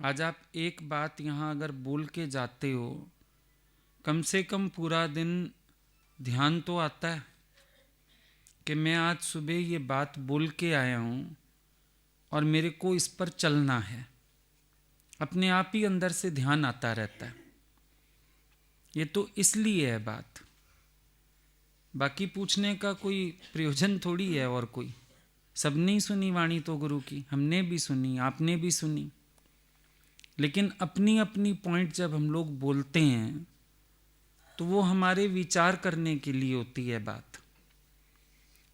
आज आप एक बात यहाँ अगर बोल के जाते हो, कम से कम पूरा दिन ध्यान तो आता है कि मैं आज सुबह ये बात बोल के आया हूँ और मेरे को इस पर चलना है। अपने आप ही अंदर से ध्यान आता रहता है। ये तो इसलिए है बात, बाकी पूछने का कोई प्रयोजन थोड़ी है। और कोई सबने ही सुनी वाणी तो गुरु की, हमने भी सुनी, आपने भी सुनी, लेकिन अपनी अपनी पॉइंट जब हम लोग बोलते हैं तो वो हमारे विचार करने के लिए होती है बात।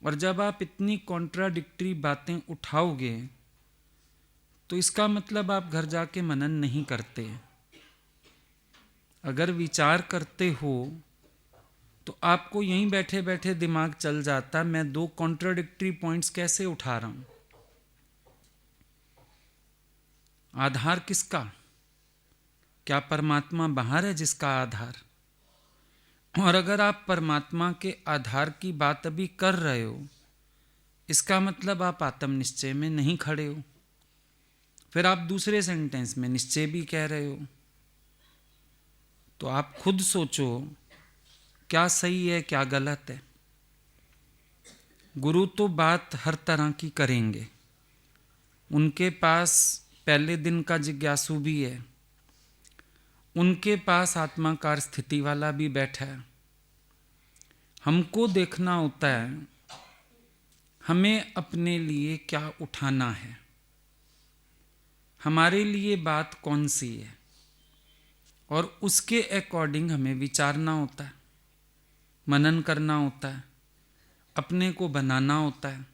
और जब आप इतनी कॉन्ट्राडिक्टरी बातें उठाओगे तो इसका मतलब आप घर जाके मनन नहीं करते। अगर विचार करते हो तो आपको यहीं बैठे बैठे दिमाग चल जाता, मैं दो कॉन्ट्राडिक्टरी पॉइंट्स कैसे उठा रहा हूं। आधार किसका? क्या परमात्मा बाहर है जिसका आधार? और अगर आप परमात्मा के आधार की बात अभी कर रहे हो, इसका मतलब आप आत्म निश्चय में नहीं खड़े हो। फिर आप दूसरे सेंटेंस में निश्चय भी कह रहे हो। तो आप खुद सोचो क्या सही है क्या गलत है। गुरु तो बात हर तरह की करेंगे, उनके पास पहले दिन का जिज्ञासु भी है, उनके पास आत्माकार स्थिति वाला भी बैठा है। हमको देखना होता है हमें अपने लिए क्या उठाना है, हमारे लिए बात कौन सी है, और उसके अकॉर्डिंग हमें विचारना होता है, मनन करना होता है, अपने को बनाना होता है।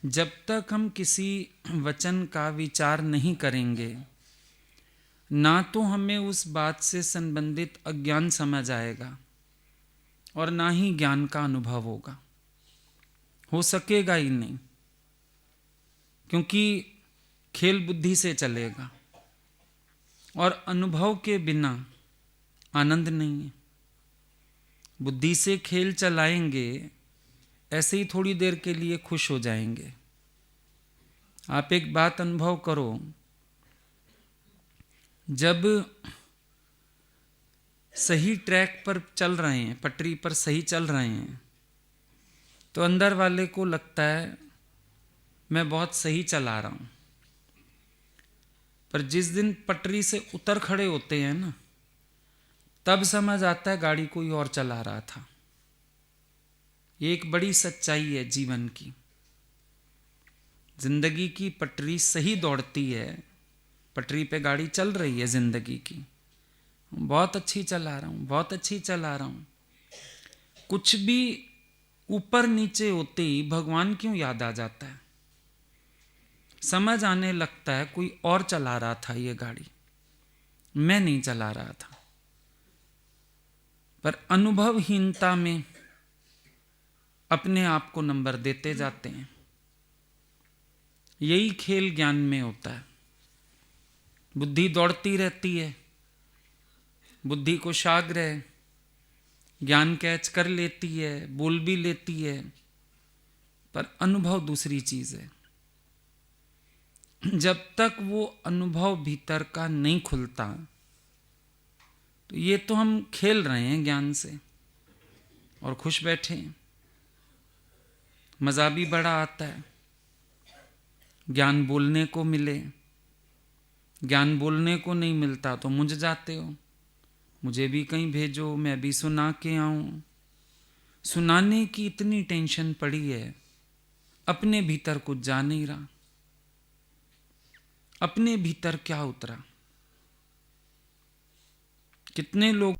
जब तक हम किसी वचन का विचार नहीं करेंगे, ना तो हमें उस बात से संबंधित अज्ञान समझ आएगा और ना ही ज्ञान का अनुभव होगा। हो सकेगा ही नहीं, क्योंकि खेल बुद्धि से चलेगा और अनुभव के बिना आनंद नहीं है। बुद्धि से खेल चलाएंगे, ऐसे ही थोड़ी देर के लिए खुश हो जाएंगे। आप एक बात अनुभव करो, जब सही ट्रैक पर चल रहे हैं, पटरी पर सही चल रहे हैं, तो अंदर वाले को लगता है मैं बहुत सही चला रहा हूं। पर जिस दिन पटरी से उतर खड़े होते हैं ना, तब समझ आता है गाड़ी कोई और चला रहा था। ये एक बड़ी सच्चाई है जीवन की। जिंदगी की पटरी सही दौड़ती है, पटरी पे गाड़ी चल रही है जिंदगी की, बहुत अच्छी चला रहा हूं, बहुत अच्छी चला रहा हूं। कुछ भी ऊपर नीचे होते ही भगवान क्यों याद आ जाता है। समझ आने लगता है कोई और चला रहा था ये गाड़ी, मैं नहीं चला रहा था। पर अनुभवहीनता में अपने आप को नंबर देते जाते हैं। यही खेल ज्ञान में होता है। बुद्धि दौड़ती रहती है, बुद्धि को शाग्र ज्ञान कैच कर लेती है, बोल भी लेती है, पर अनुभव दूसरी चीज है। जब तक वो अनुभव भीतर का नहीं खुलता, तो ये तो हम खेल रहे हैं ज्ञान से और खुश बैठे हैं। मजा भी बड़ा आता है ज्ञान बोलने को मिले। ज्ञान बोलने को नहीं मिलता तो मुझ जाते हो, मुझे भी कहीं भेजो, मैं भी सुना के आऊं। सुनाने की इतनी टेंशन पड़ी है, अपने भीतर कुछ जा नहीं रहा। अपने भीतर क्या उतरा? कितने लोग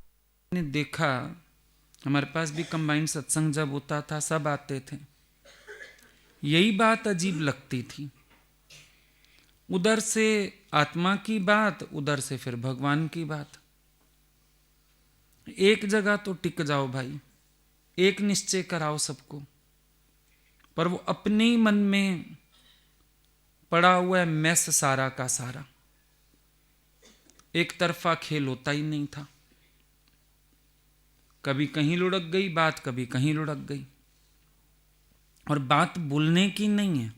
ने देखा, हमारे पास भी कंबाइंड सत्संग जब होता था सब आते थे, यही बात अजीब लगती थी। उधर से आत्मा की बात, उधर से फिर भगवान की बात। एक जगह तो टिक जाओ भाई, एक निश्चय कराओ सबको। पर वो अपने ही मन में पड़ा हुआ है मैस सारा का सारा। एक तरफा खेल होता ही नहीं था। कभी कहीं लुढ़क गई बात, कभी कहीं लुढ़क गई। और बात बोलने की नहीं है,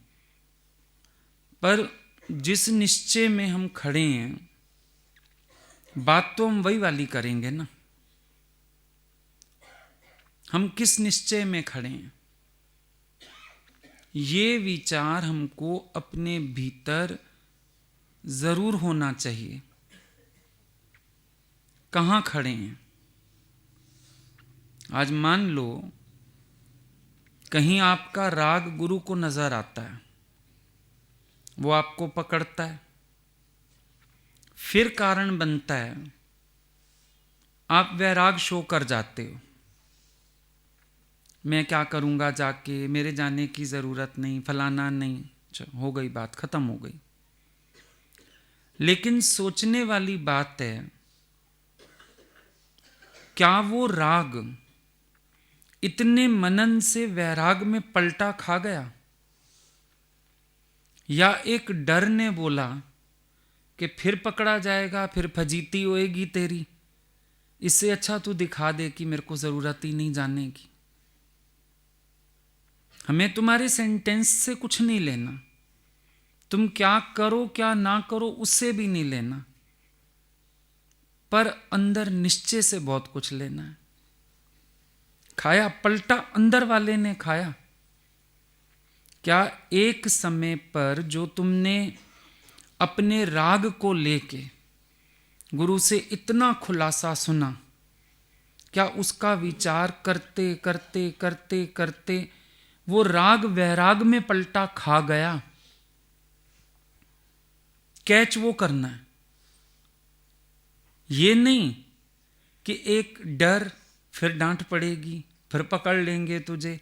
पर जिस निश्चय में हम खड़े हैं, बात तो हम वही वाली करेंगे ना। हम किस निश्चय में खड़े हैं, ये विचार हमको अपने भीतर जरूर होना चाहिए। कहाँ खड़े हैं? आज मान लो कहीं आपका राग गुरु को नजर आता है, वो आपको पकड़ता है, फिर कारण बनता है, आप वैराग शो कर जाते हो। मैं क्या करूंगा जाके, मेरे जाने की जरूरत नहीं, फलाना नहीं, हो गई बात, खत्म हो गई। लेकिन सोचने वाली बात है, क्या वो राग इतने मनन से वैराग में पलटा खा गया, या एक डर ने बोला कि फिर पकड़ा जाएगा, फिर फजीती होएगी तेरी, इससे अच्छा तू दिखा दे कि मेरे को जरूरत ही नहीं जानने की। हमें तुम्हारे सेंटेंस से कुछ नहीं लेना, तुम क्या करो क्या ना करो उससे भी नहीं लेना, पर अंदर निश्चय से बहुत कुछ लेना है। खाया पलटा अंदर वाले ने खाया। क्या एक समय पर जो तुमने अपने राग को लेके गुरु से इतना खुलासा सुना, क्या उसका विचार करते करते करते करते वो राग वैराग में पलटा खा गया? कैच वो करना है, ये नहीं कि एक डर, फिर डांट पड़ेगी, फिर पकड़ लेंगे तुझे,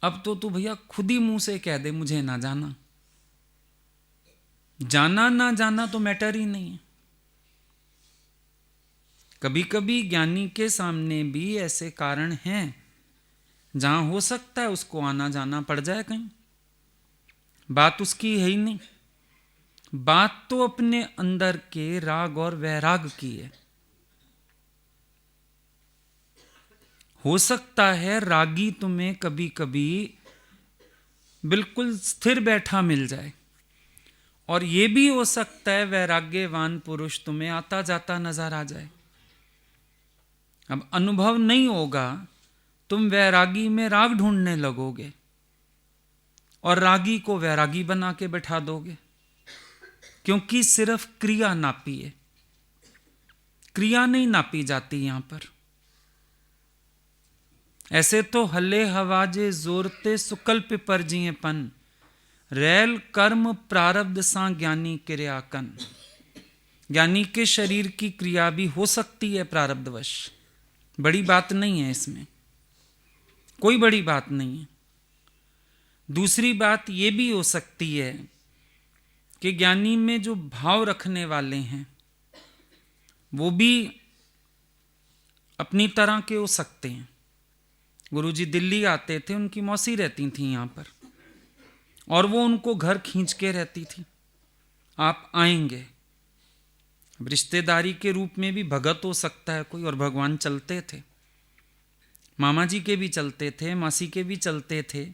अब तो तू भैया खुद ही मुंह से कह दे मुझे ना जाना। जाना ना जाना तो मैटर ही नहीं है। कभी कभी ज्ञानी के सामने भी ऐसे कारण हैं जहां हो सकता है उसको आना जाना पड़ जाए कहीं, बात उसकी है ही नहीं, बात तो अपने अंदर के राग और वैराग की है। हो सकता है रागी तुम्हें कभी कभी बिल्कुल स्थिर बैठा मिल जाए, और यह भी हो सकता है वैराग्यवान पुरुष तुम्हें आता जाता नजर आ जाए। अब अनुभव नहीं होगा, तुम वैरागी में राग ढूंढने लगोगे और रागी को वैरागी बना के बैठा दोगे, क्योंकि सिर्फ क्रिया नापी है, क्रिया नहीं नापी जाती यहां पर। ऐसे तो हल्ले हवाजे जोरते सुकल्प पर जिएपन, रैल कर्म प्रारब्ध सा ज्ञानी क्रियाकन। ज्ञानी के शरीर की क्रिया भी हो सकती है प्रारब्धवश, बड़ी बात नहीं है इसमें, कोई बड़ी बात नहीं है। दूसरी बात यह भी हो सकती है कि ज्ञानी में जो भाव रखने वाले हैं वो भी अपनी तरह के हो सकते हैं। गुरुजी दिल्ली आते थे, उनकी मौसी रहती थी यहाँ पर, और वो उनको घर खींच के रहती थी, आप आएंगे। रिश्तेदारी के रूप में भी भगत हो सकता है कोई, और भगवान चलते थे, मामा जी के भी चलते थे, मासी के भी चलते थे।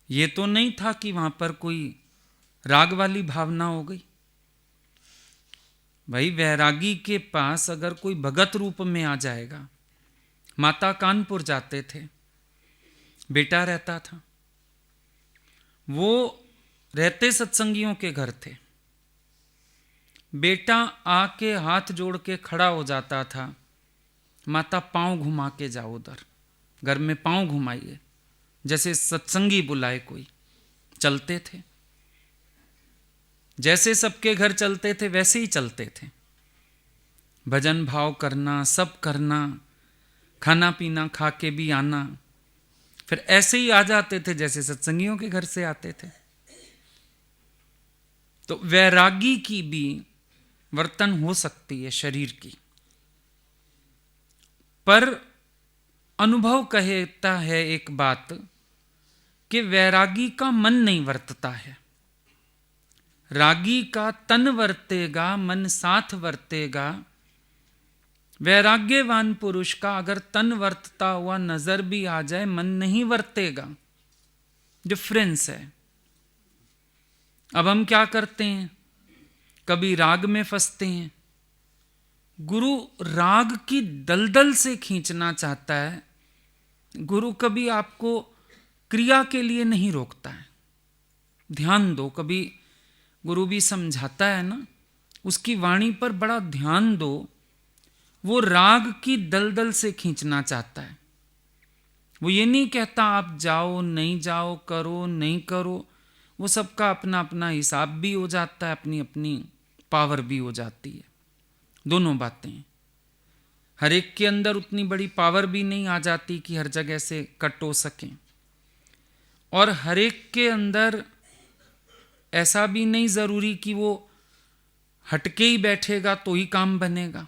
ये तो नहीं था कि वहां पर कोई राग वाली भावना हो गई। भाई वैरागी के पास अगर कोई भगत रूप में आ जाएगा, माता कानपुर जाते थे, बेटा रहता था, वो रहते सत्संगियों के घर थे, बेटा आके हाथ जोड़ के खड़ा हो जाता था, माता पांव घुमा के जाओ उधर, घर में पांव घुमाइए, जैसे सत्संगी बुलाए कोई। चलते थे, जैसे सबके घर चलते थे वैसे ही चलते थे, भजन भाव करना, सब करना, खाना पीना खा के भी आना, फिर ऐसे ही आ जाते थे जैसे सत्संगियों के घर से आते थे। तो वैरागी की भी वर्तन हो सकती है शरीर की, पर अनुभव कहता है एक बात कि वैरागी का मन नहीं वर्तता है, रागी का तन वर्तेगा, मन साथ वर्तेगा। वैराग्यवान पुरुष का अगर तन वर्तता हुआ नजर भी आ जाए, मन नहीं वर्तेगा। डिफरेंस है। अब हम क्या करते हैं, कभी राग में फंसते हैं। गुरु राग की दलदल से खींचना चाहता है। गुरु कभी आपको क्रिया के लिए नहीं रोकता है। ध्यान दो, कभी गुरु भी समझाता है ना, उसकी वाणी पर बड़ा ध्यान दो। वो राग की दलदल से खींचना चाहता है। वो ये नहीं कहता आप जाओ नहीं जाओ, करो नहीं करो। वो सबका अपना अपना हिसाब भी हो जाता है, अपनी अपनी पावर भी हो जाती है। दोनों बातें। हर एक के अंदर उतनी बड़ी पावर भी नहीं आ जाती कि हर जगह से कट हो सकें, और हर एक के अंदर ऐसा भी नहीं जरूरी कि वो हटके ही बैठेगा तो ही काम बनेगा।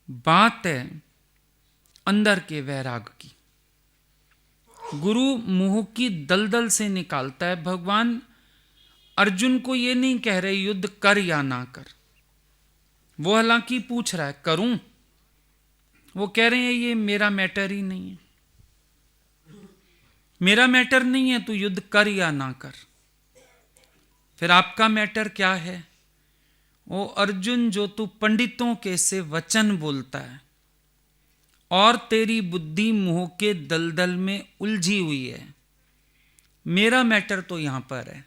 बात है अंदर के वैराग की। गुरु मोह की दलदल से निकालता है। भगवान अर्जुन को ये नहीं कह रहे युद्ध कर या ना कर। वो हालांकि पूछ रहा है करूं, वो कह रहे हैं ये मेरा मैटर ही नहीं है, मेरा मैटर नहीं है, तू युद्ध कर या ना कर। फिर आपका मैटर क्या है? ओ अर्जुन, जो तू पंडितों के से वचन बोलता है और तेरी बुद्धि मोह के दलदल में उलझी हुई है, मेरा मैटर तो यहां पर है।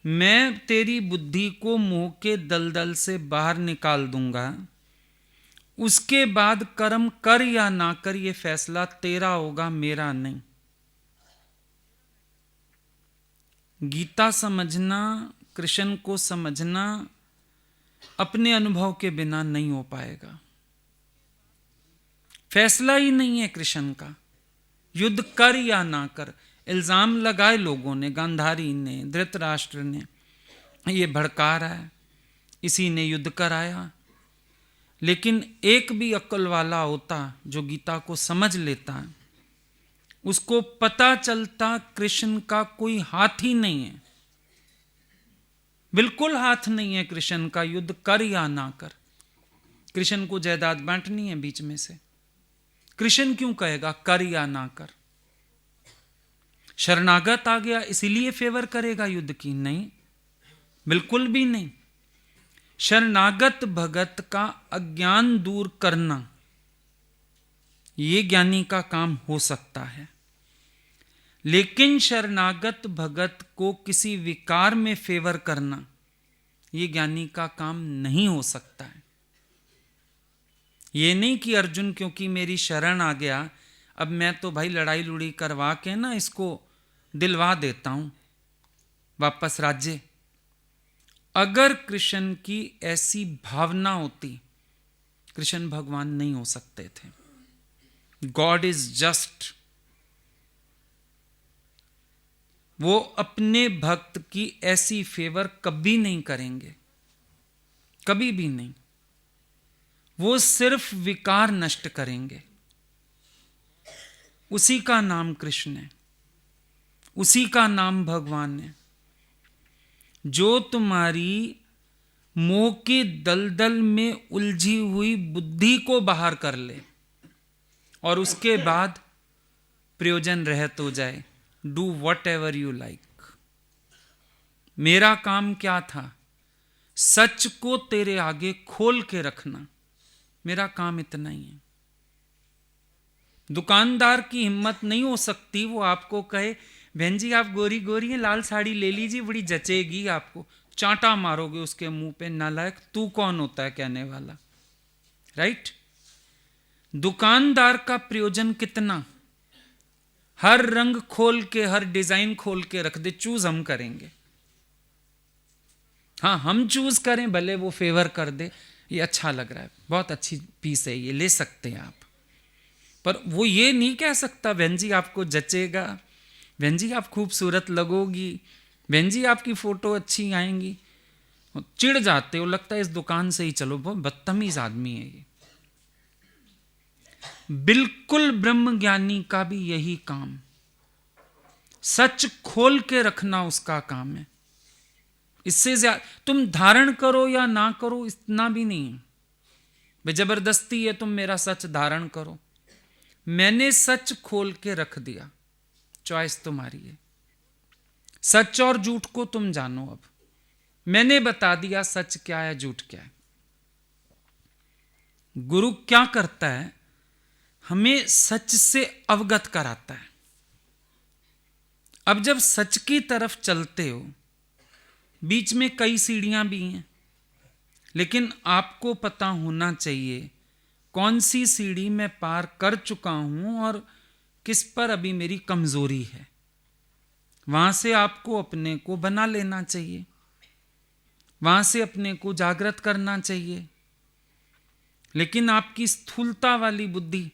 मैं तेरी बुद्धि को मोह के दलदल से बाहर निकाल दूंगा। उसके बाद कर्म कर या ना कर, यह फैसला तेरा होगा, मेरा नहीं। गीता समझना, कृष्ण को समझना अपने अनुभव के बिना नहीं हो पाएगा। फैसला ही नहीं है कृष्ण का, युद्ध कर या ना कर। इल्जाम लगाए लोगों ने, गांधारी ने, धृतराष्ट्र ने, ये भड़का रहा है, इसी ने युद्ध कराया। लेकिन एक भी अक्ल वाला होता जो गीता को समझ लेता, उसको पता चलता कृष्ण का कोई हाथ ही नहीं है, बिल्कुल हाथ नहीं है कृष्ण का, युद्ध कर या ना कर। कृष्ण को जायदाद बांटनी है बीच में से, कृष्ण क्यों कहेगा कर या ना कर? शरणागत आ गया इसीलिए फेवर करेगा युद्ध की? नहीं, बिल्कुल भी नहीं। शरणागत भगत का अज्ञान दूर करना, यह ज्ञानी का काम हो सकता है, लेकिन शरणागत भगत को किसी विकार में फेवर करना, यह ज्ञानी का काम नहीं हो सकता है। ये नहीं कि अर्जुन क्योंकि मेरी शरण आ गया, अब मैं तो भाई लड़ाई लुड़ी करवा के ना इसको दिलवा देता हूं वापस राज्य। अगर कृष्ण की ऐसी भावना होती, कृष्ण भगवान नहीं हो सकते थे। God is just. वो अपने भक्त की ऐसी फेवर कभी नहीं करेंगे, कभी भी नहीं। वो सिर्फ विकार नष्ट करेंगे। उसी का नाम कृष्ण है, उसी का नाम भगवान है। जो तुम्हारी मोह के दलदल में उलझी हुई बुद्धि को बाहर कर ले और उसके बाद प्रयोजन रहित हो जाए, do what ever you like. मेरा काम क्या था? सच को तेरे आगे खोल के रखना, मेरा काम इतना ही है। दुकानदार की हिम्मत नहीं हो सकती वो आपको कहे बहन जी आप गोरी गोरी है, लाल साड़ी ले लीजिए, बड़ी जचेगी आपको। चांटा मारोगे उसके मुंह पे, नालायक तू कौन होता है कहने वाला, राइट? दुकानदार का प्रयोजन कितना? हर रंग खोल के, हर डिजाइन खोल के रख दे, चूज हम करेंगे। हाँ, हम चूज करें, भले वो फेवर कर दे, ये अच्छा लग रहा है, बहुत अच्छी पीस है, ये ले सकते हैं आप। पर वो ये नहीं कह सकता बहन जी आपको जचेगा, बहन जी आप खूबसूरत लगोगी, बहन जी आपकी फोटो अच्छी आएंगी। चिढ़ जाते हो, लगता है इस दुकान से ही चलो, बहुत बदतमीज आदमी है ये। बिल्कुल ब्रह्म ज्ञानी का भी यही काम, सच खोल के रखना उसका काम है। इससे ज्यादा तुम धारण करो या ना करो इतना भी नहीं है भाई, जबरदस्ती है तुम मेरा सच धारण करो। मैंने सच खोल के रख दिया, चॉइस तुम्हारी है। सच और झूठ को तुम जानो। अब मैंने बता दिया सच क्या है, झूठ क्या है। गुरु क्या करता है, हमें सच से अवगत कराता है। अब जब सच की तरफ चलते हो, बीच में कई सीढ़ियां भी हैं, लेकिन आपको पता होना चाहिए कौन सी सीढ़ी मैं पार कर चुका हूं और किस पर अभी मेरी कमजोरी है। वहां से आपको अपने को बना लेना चाहिए, वहां से अपने को जागृत करना चाहिए। लेकिन आपकी स्थूलता वाली बुद्धि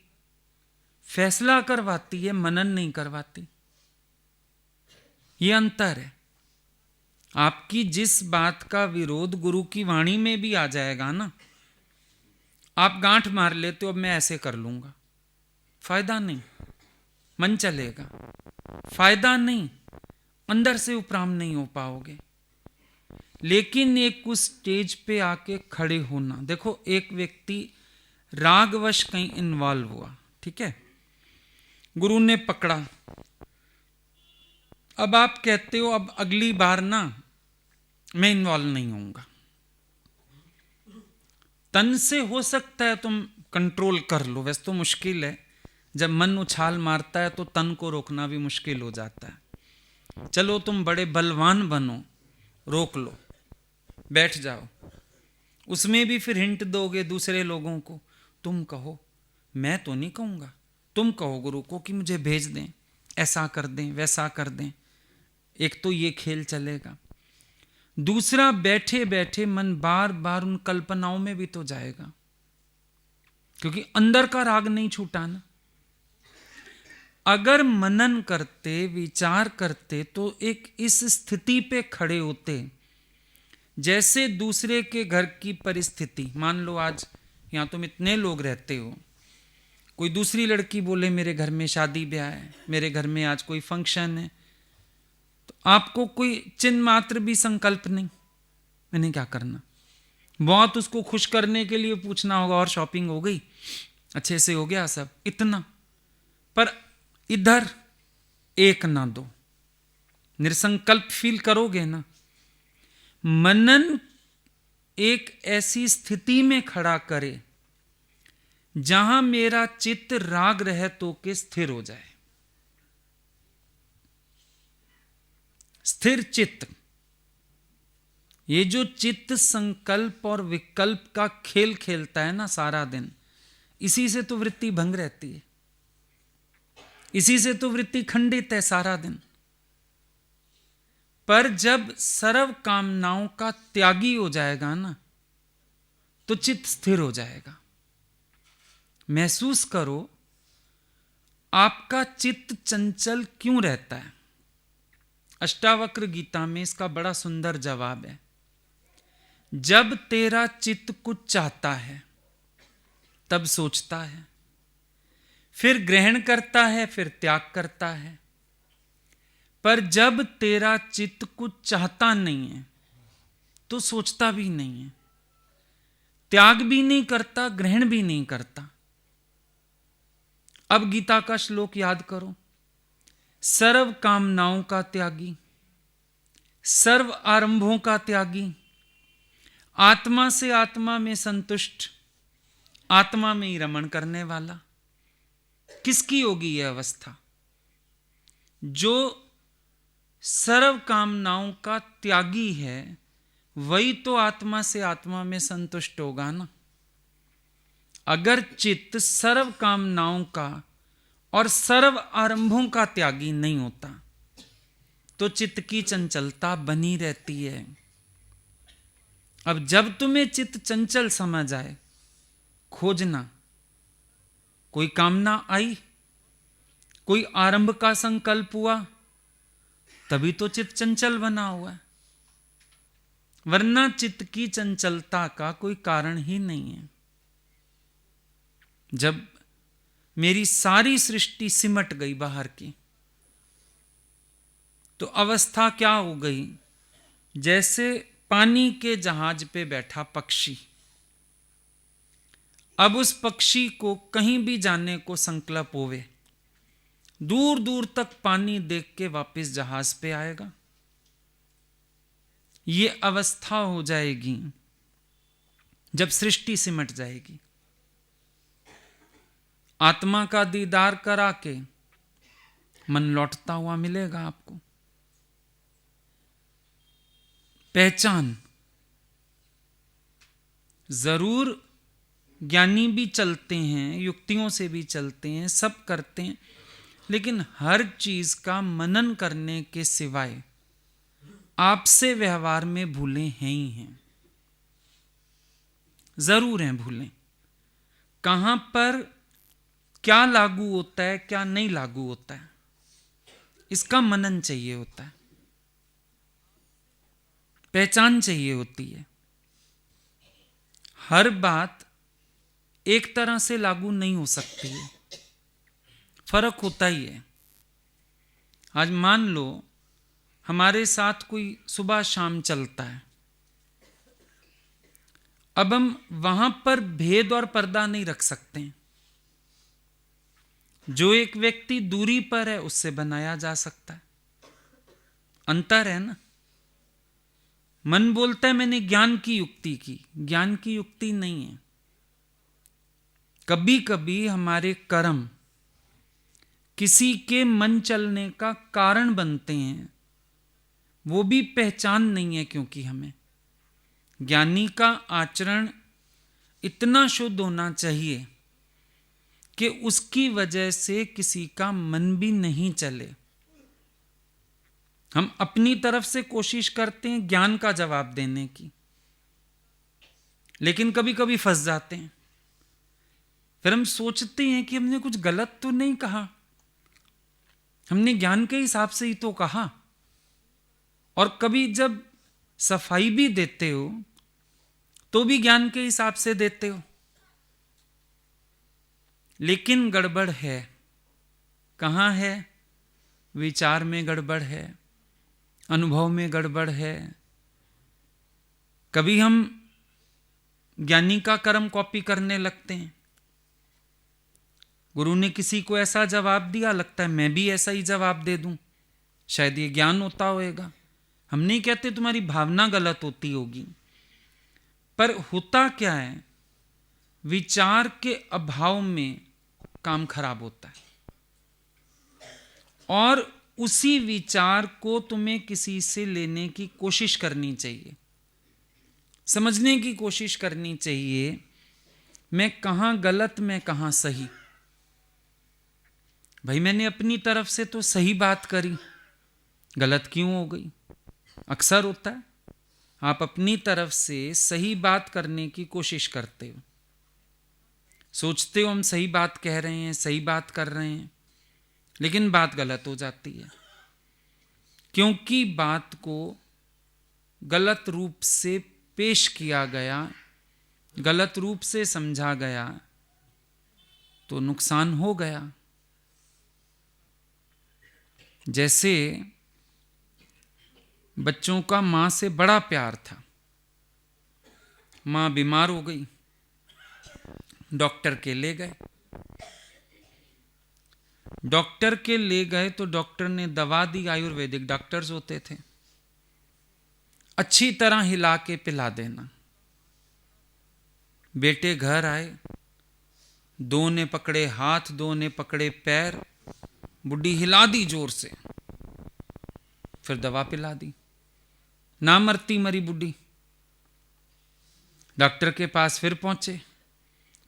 फैसला करवाती है, मनन नहीं करवाती। यह अंतर है। आपकी जिस बात का विरोध गुरु की वाणी में भी आ जाएगा ना, आप गांठ मार लेते हो, अब मैं ऐसे कर लूंगा, फायदा नहीं, मन चलेगा, फायदा नहीं, अंदर से उपराम नहीं हो पाओगे। लेकिन एक उस स्टेज पे आके खड़े होना। देखो, एक व्यक्ति रागवश कहीं इन्वॉल्व हुआ, ठीक है, गुरु ने पकड़ा। अब आप कहते हो अब अगली बार ना मैं इन्वॉल्व नहीं होऊंगा। तन से हो सकता है तुम कंट्रोल कर लो, वैसे तो मुश्किल है। जब मन उछाल मारता है तो तन को रोकना भी मुश्किल हो जाता है। चलो तुम बड़े बलवान बनो, रोक लो, बैठ जाओ। उसमें भी फिर हिंट दोगे दूसरे लोगों को। तुम कहो, मैं तो नहीं कहूंगा, तुम कहो गुरु को कि मुझे भेज दें, ऐसा कर दें, वैसा कर दें। एक तो ये खेल चलेगा। दूसरा, बैठे बैठे मन बार बार उन कल्पनाओं में भी तो जाएगा, क्योंकि अंदर का राग नहीं छूटा ना। अगर मनन करते, विचार करते, तो एक इस स्थिति पे खड़े होते जैसे दूसरे के घर की परिस्थिति। मान लो आज यहां तुम इतने लोग रहते हो, कोई दूसरी लड़की बोले मेरे घर में शादी ब्याह है, मेरे घर में आज कोई फंक्शन है, तो आपको कोई चिन्ह मात्र भी संकल्प नहीं, मैंने क्या करना। बहुत उसको खुश करने के लिए पूछना होगा, और शॉपिंग हो गई, अच्छे से हो गया सब, इतना। पर इधर एक ना दो, निसंकल्प फील करोगे ना। मनन एक ऐसी स्थिति में खड़ा करे जहां मेरा चित्त राग रहत होके स्थिर हो जाए। स्थिर चित्त, ये जो चित्त संकल्प और विकल्प का खेल खेलता है ना सारा दिन, इसी से तो वृत्ति भंग रहती है, इसी से तो वृत्ति खंडित है सारा दिन। पर जब सर्व कामनाओं का त्यागी हो जाएगा ना, तो चित्त स्थिर हो जाएगा। महसूस करो, आपका चित्त चंचल क्यों रहता है? अष्टावक्र गीता में इसका बड़ा सुंदर जवाब है। जब तेरा चित्त कुछ चाहता है तब सोचता है, फिर ग्रहण करता है, फिर त्याग करता है। पर जब तेरा चित्त कुछ चाहता नहीं है तो सोचता भी नहीं है, त्याग भी नहीं करता, ग्रहण भी नहीं करता। अब गीता का श्लोक याद करो। सर्व कामनाओं का त्यागी, सर्व आरंभों का त्यागी, आत्मा से आत्मा में संतुष्ट, आत्मा में ही रमण करने वाला। किसकी होगी यह अवस्था? जो सर्व कामनाओं का त्यागी है, वही तो आत्मा से आत्मा में संतुष्ट होगा ना। अगर चित्त सर्व कामनाओं का और सर्व आरंभों का त्यागी नहीं होता तो चित्त की चंचलता बनी रहती है। अब जब तुम्हें चित्त चंचल समझ आए, खोजना, कोई कामना आई, कोई आरंभ का संकल्प हुआ, तभी तो चित्त चंचल बना हुआ है, वरना चित्त की चंचलता का कोई कारण ही नहीं है। जब मेरी सारी सृष्टि सिमट गई बाहर की, तो अवस्था क्या हो गई? जैसे पानी के जहाज पे बैठा पक्षी, अब उस पक्षी को कहीं भी जाने को संकल्प होवे, दूर दूर तक पानी देख के वापस जहाज पे आएगा, ये अवस्था हो जाएगी जब सृष्टि सिमट जाएगी। आत्मा का दीदार करा के मन लौटता हुआ मिलेगा आपको। पहचान जरूर ज्ञानी भी चलते हैं, युक्तियों से भी चलते हैं, सब करते हैं, लेकिन हर चीज का मनन करने के सिवाय आपसे व्यवहार में भूले हैं ही हैं, जरूर हैं भूलें। कहां पर क्या लागू होता है, क्या नहीं लागू होता है, इसका मनन चाहिए होता है, पहचान चाहिए होती है। हर बात एक तरह से लागू नहीं हो सकती है, फर्क होता ही है। आज मान लो हमारे साथ कोई सुबह शाम चलता है, अब हम वहां पर भेद और पर्दा नहीं रख सकते हैं। जो एक व्यक्ति दूरी पर है उससे बनाया जा सकता है, अंतर है ना। मन बोलता है मैंने ज्ञान की युक्ति की, ज्ञान की युक्ति नहीं है। कभी कभी हमारे कर्म किसी के मन चलने का कारण बनते हैं, वो भी पहचान नहीं है, क्योंकि हमें ज्ञानी का आचरण इतना शुद्ध होना चाहिए कि उसकी वजह से किसी का मन भी नहीं चले। हम अपनी तरफ से कोशिश करते हैं ज्ञान का जवाब देने की, लेकिन कभी कभी फंस जाते हैं। फिर हम सोचते हैं कि हमने कुछ गलत तो नहीं कहा, हमने ज्ञान के हिसाब से ही तो कहा। और कभी जब सफाई भी देते हो तो भी ज्ञान के हिसाब से देते हो, लेकिन गड़बड़ है। कहां है? विचार में गड़बड़ है, अनुभव में गड़बड़ है। कभी हम ज्ञानी का कर्म कॉपी करने लगते हैं। गुरु ने किसी को ऐसा जवाब दिया, लगता है मैं भी ऐसा ही जवाब दे दूं, शायद ये ज्ञान होता होएगा। हम नहीं कहते तुम्हारी भावना गलत होती होगी, पर होता क्या है, विचार के अभाव में काम खराब होता है। और उसी विचार को तुम्हें किसी से लेने की कोशिश करनी चाहिए, समझने की कोशिश करनी चाहिए, मैं कहां गलत, मैं कहां सही। भाई मैंने अपनी तरफ से तो सही बात करी, गलत क्यों हो गई? अक्सर होता है, आप अपनी तरफ से सही बात करने की कोशिश करते हो, सोचते हो हम सही बात कह रहे हैं, सही बात कर रहे हैं, लेकिन बात गलत हो जाती है। क्योंकि बात को गलत रूप से पेश किया गया, गलत रूप से समझा गया, तो नुकसान हो गया। जैसे बच्चों का मां से बड़ा प्यार था, मां बीमार हो गई, डॉक्टर के ले गए। डॉक्टर के ले गए तो डॉक्टर ने दवा दी, आयुर्वेदिक डॉक्टर्स होते थे, अच्छी तरह हिला के पिला देना। बेटे घर आए, दो ने पकड़े हाथ, दो ने पकड़े पैर, बुढ़ी हिला दी जोर से, फिर दवा पिला दी, ना मरती मरी बुढ़ी। डॉक्टर के पास फिर पहुंचे,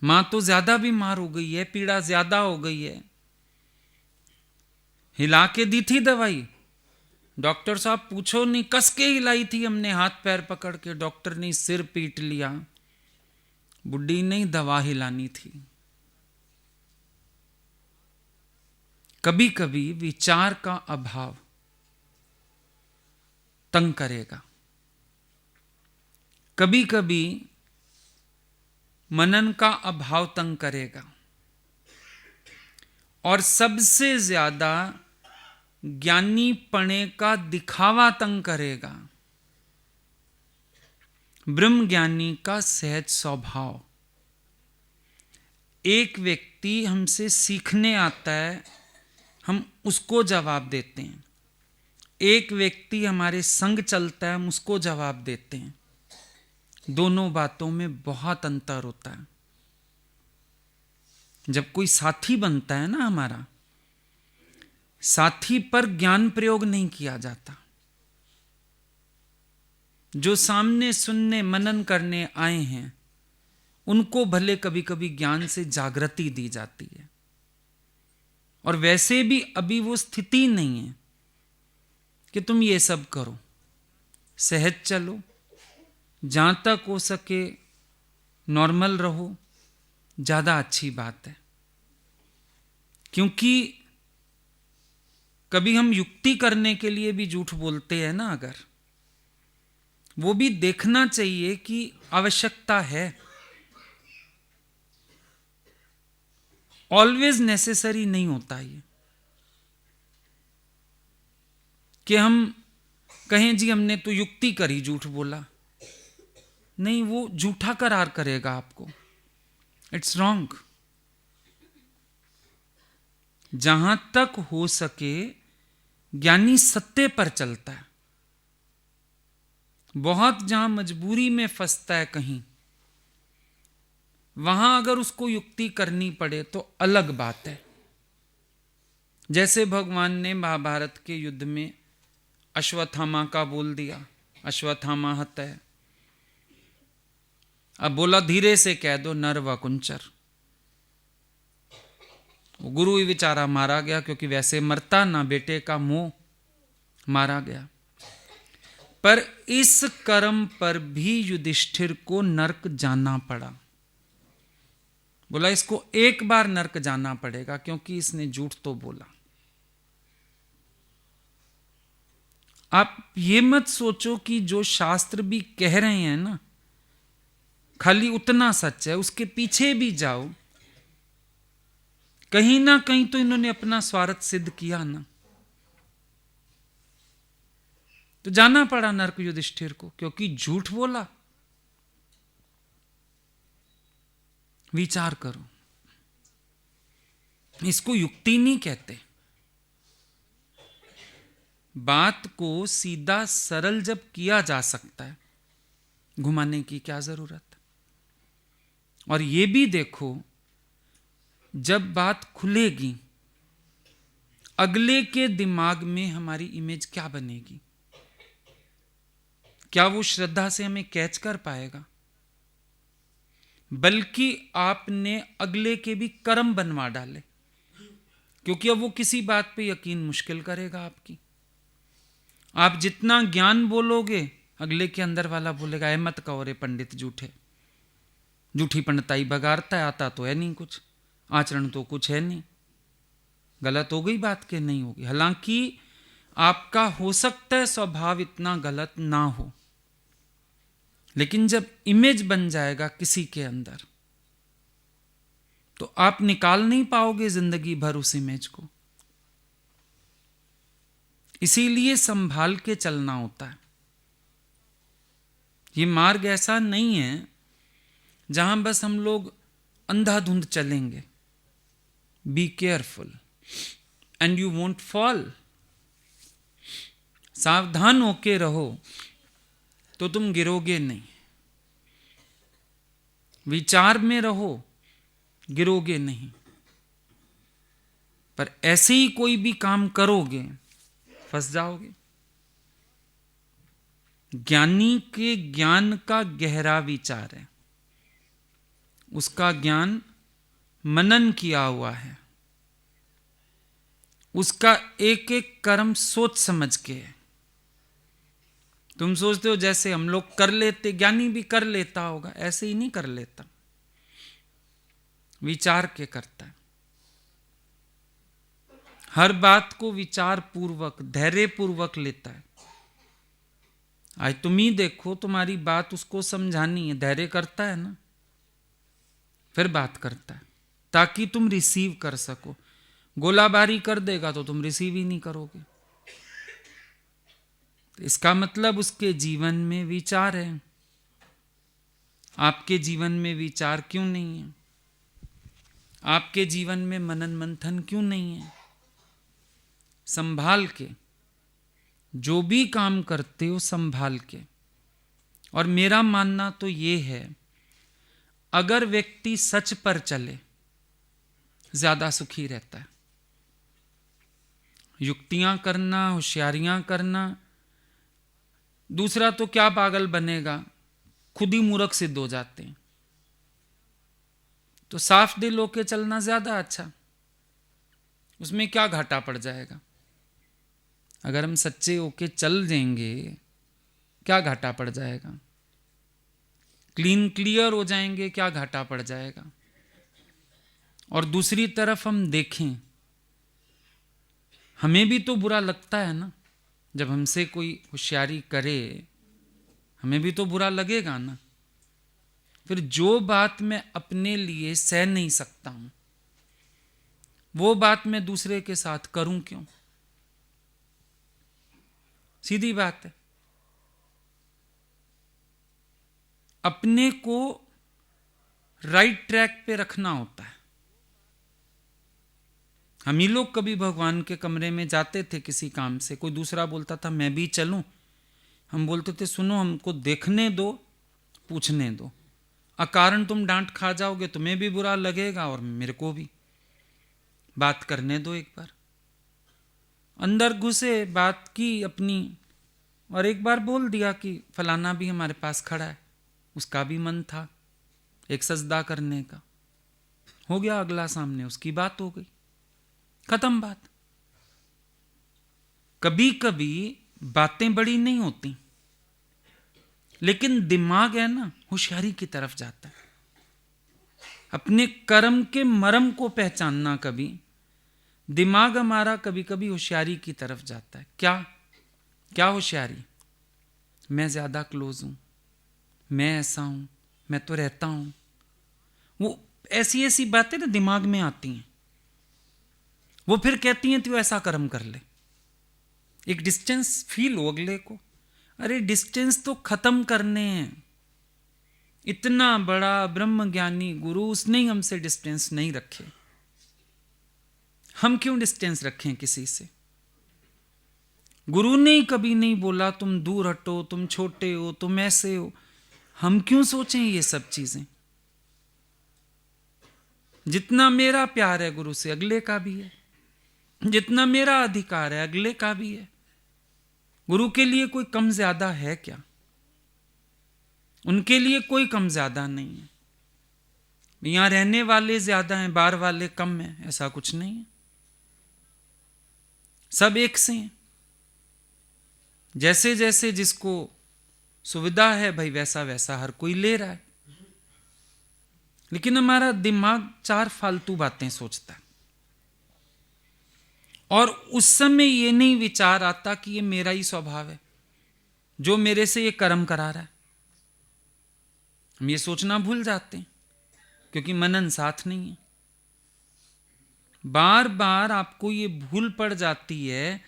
मां तो ज्यादा बीमार हो गई है, पीड़ा ज्यादा हो गई है, हिला के दी थी दवाई, डॉक्टर साहब पूछो नहीं, कस के हिलाई थी हमने हाथ पैर पकड़ के, डॉक्टर ने सिर पीट लिया, बुढ़ी नहीं दवा हिलानी थी। कभी कभी विचार का अभाव तंग करेगा, कभी कभी मनन का अभाव तंग करेगा, और सबसे ज्यादा ज्ञानी पने का दिखावा तंग करेगा। ब्रह्म ज्ञानी का सहज स्वभाव, एक व्यक्ति हमसे सीखने आता है, हम उसको जवाब देते हैं, एक व्यक्ति हमारे संग चलता है, हम उसको जवाब देते हैं। दोनों बातों में बहुत अंतर होता है। जब कोई साथी बनता है ना हमारा, साथी पर ज्ञान प्रयोग नहीं किया जाता। जो सामने सुनने मनन करने आए हैं उनको भले कभी कभी ज्ञान से जागृति दी जाती है, और वैसे भी अभी वो स्थिति नहीं है कि तुम ये सब करो। सहज चलो, जहां तक हो सके नॉर्मल रहो, ज्यादा अच्छी बात है। क्योंकि कभी हम युक्ति करने के लिए भी झूठ बोलते हैं ना, अगर वो भी देखना चाहिए कि आवश्यकता है। ऑलवेज नेसेसरी नहीं होता ये कि हम कहें जी हमने तो युक्ति करी, झूठ बोला। नहीं, वो झूठा करार करेगा आपको। It's wrong. जहां तक हो सके ज्ञानी सत्य पर चलता है। बहुत जहां मजबूरी में फंसता है कहीं, वहां अगर उसको युक्ति करनी पड़े तो अलग बात है। जैसे भगवान ने महाभारत के युद्ध में अश्वत्थामा का बोल दिया, अश्वत्थामा हतः। अब बोला धीरे से कह दो नर व कुंचर। वो गुरु ही बेचारा मारा गया, क्योंकि वैसे मरता ना, बेटे का मोह, मारा गया। पर इस कर्म पर भी युधिष्ठिर को नरक जाना पड़ा। बोला इसको एक बार नरक जाना पड़ेगा, क्योंकि इसने झूठ तो बोला। आप ये मत सोचो कि जो शास्त्र भी कह रहे हैं ना खाली उतना सच है, उसके पीछे भी जाओ, कहीं ना कहीं तो इन्होंने अपना स्वार्थ सिद्ध किया ना। तो जाना पड़ा नरक युधिष्ठिर को, क्योंकि झूठ बोला। विचार करो, इसको युक्ति नहीं कहते। बात को सीधा सरल जब किया जा सकता है, घुमाने की क्या जरूरत। और ये भी देखो, जब बात खुलेगी अगले के दिमाग में हमारी इमेज क्या बनेगी? क्या वो श्रद्धा से हमें कैच कर पाएगा? बल्कि आपने अगले के भी कर्म बनवा डाले, क्योंकि अब वो किसी बात पे यकीन मुश्किल करेगा आपकी। आप जितना ज्ञान बोलोगे, अगले के अंदर वाला बोलेगा मत कहो रे पंडित झूठे, झूठी पंडिताई बगाड़ता है, आता तो है नहीं कुछ, आचरण तो कुछ है नहीं, गलत हो गई बात के नहीं होगी। हालांकि आपका हो सकता है स्वभाव इतना गलत ना हो, लेकिन जब इमेज बन जाएगा किसी के अंदर तो आप निकाल नहीं पाओगे जिंदगी भर उस इमेज को। इसीलिए संभाल के चलना होता है। ये मार्ग ऐसा नहीं है जहां बस हम लोग अंधाधुंध चलेंगे। Be careful and you won't fall. सावधान होके रहो तो तुम गिरोगे नहीं। विचार में रहो, गिरोगे नहीं। पर ऐसे ही कोई भी काम करोगे, फंस जाओगे। ज्ञानी के ज्ञान का गहरा विचार है, उसका ज्ञान मनन किया हुआ है, उसका एक एक कर्म सोच समझ के है। तुम सोचते हो जैसे हम लोग कर लेते, ज्ञानी भी कर लेता होगा, ऐसे ही नहीं कर लेता, विचार के करता है। हर बात को विचार पूर्वक, धैर्य पूर्वक लेता है। आज तुम ही देखो, तुम्हारी बात उसको समझानी है, धैर्य करता है ना, फिर बात करता है ताकि तुम रिसीव कर सको। गोलाबारी कर देगा तो तुम रिसीव ही नहीं करोगे। तो इसका मतलब उसके जीवन में विचार है। आपके जीवन में विचार क्यों नहीं है? आपके जीवन में मनन मंथन क्यों नहीं है? संभाल के जो भी काम करते हो संभाल के। और मेरा मानना तो ये है, अगर व्यक्ति सच पर चले ज्यादा सुखी रहता है। युक्तियां करना, होशियारियां करना, दूसरा तो क्या पागल बनेगा, खुद ही मूर्ख सिद्ध हो जाते हैं। तो साफ दिल होके चलना ज्यादा अच्छा, उसमें क्या घाटा पड़ जाएगा। अगर हम सच्चे होके चल देंगे क्या घाटा पड़ जाएगा, क्लीन क्लियर हो जाएंगे क्या घाटा पड़ जाएगा। और दूसरी तरफ हम देखें, हमें भी तो बुरा लगता है ना, जब हमसे कोई होशियारी करे हमें भी तो बुरा लगेगा ना। फिर जो बात मैं अपने लिए सह नहीं सकता हूं वो बात मैं दूसरे के साथ करूं क्यों। सीधी बात है। अपने को राइट ट्रैक पे रखना होता है। हम ही लोग कभी भगवान के कमरे में जाते थे किसी काम से, कोई दूसरा बोलता था मैं भी चलूं, हम बोलते थे सुनो हमको देखने दो, पूछने दो, अकारण तुम डांट खा जाओगे, तुम्हें भी बुरा लगेगा और मेरे को भी, बात करने दो एक बार। अंदर घुसे, बात की अपनी, और एक बार बोल दिया कि फलाना भी हमारे पास खड़ा है, उसका भी मन था एक सजदा करने का, हो गया अगला सामने, उसकी बात हो गई, खत्म बात। कभी कभी बातें बड़ी नहीं होती, लेकिन दिमाग है ना होशियारी की तरफ जाता है। अपने कर्म के मर्म को पहचानना, कभी दिमाग हमारा कभी कभी होशियारी की तरफ जाता है। क्या क्या होशियारी, मैं ज्यादा क्लोज हूं, मैं ऐसा हूं, मैं तो रहता हूं, वो ऐसी ऐसी बातें ना दिमाग में आती हैं। वो फिर कहती हैं तू ऐसा कर्म कर ले, एक डिस्टेंस फील हो अगले को। अरे डिस्टेंस तो खत्म करने हैं। इतना बड़ा ब्रह्म ज्ञानी गुरु, उसने ही हमसे डिस्टेंस नहीं रखे, हम क्यों डिस्टेंस रखें किसी से। गुरु ने कभी नहीं बोला तुम दूर हटो, तुम छोटे हो, तुम ऐसे हो। हम क्यों सोचें ये सब चीजें। जितना मेरा प्यार है गुरु से अगले का भी है, जितना मेरा अधिकार है अगले का भी है। गुरु के लिए कोई कम ज्यादा है क्या, उनके लिए कोई कम ज्यादा नहीं है। यहां रहने वाले ज्यादा हैं, बाहर वाले कम हैं, ऐसा कुछ नहीं है। सब एक से हैं। जैसे जैसे जिसको सुविधा है भाई वैसा वैसा हर कोई ले रहा है। लेकिन हमारा दिमाग चार फालतू बातें सोचता है, और उस समय ये नहीं विचार आता कि ये मेरा ही स्वभाव है जो मेरे से ये कर्म करा रहा है। हम ये सोचना भूल जाते हैं क्योंकि मनन साथ नहीं है। बार बार आपको ये भूल पड़ जाती है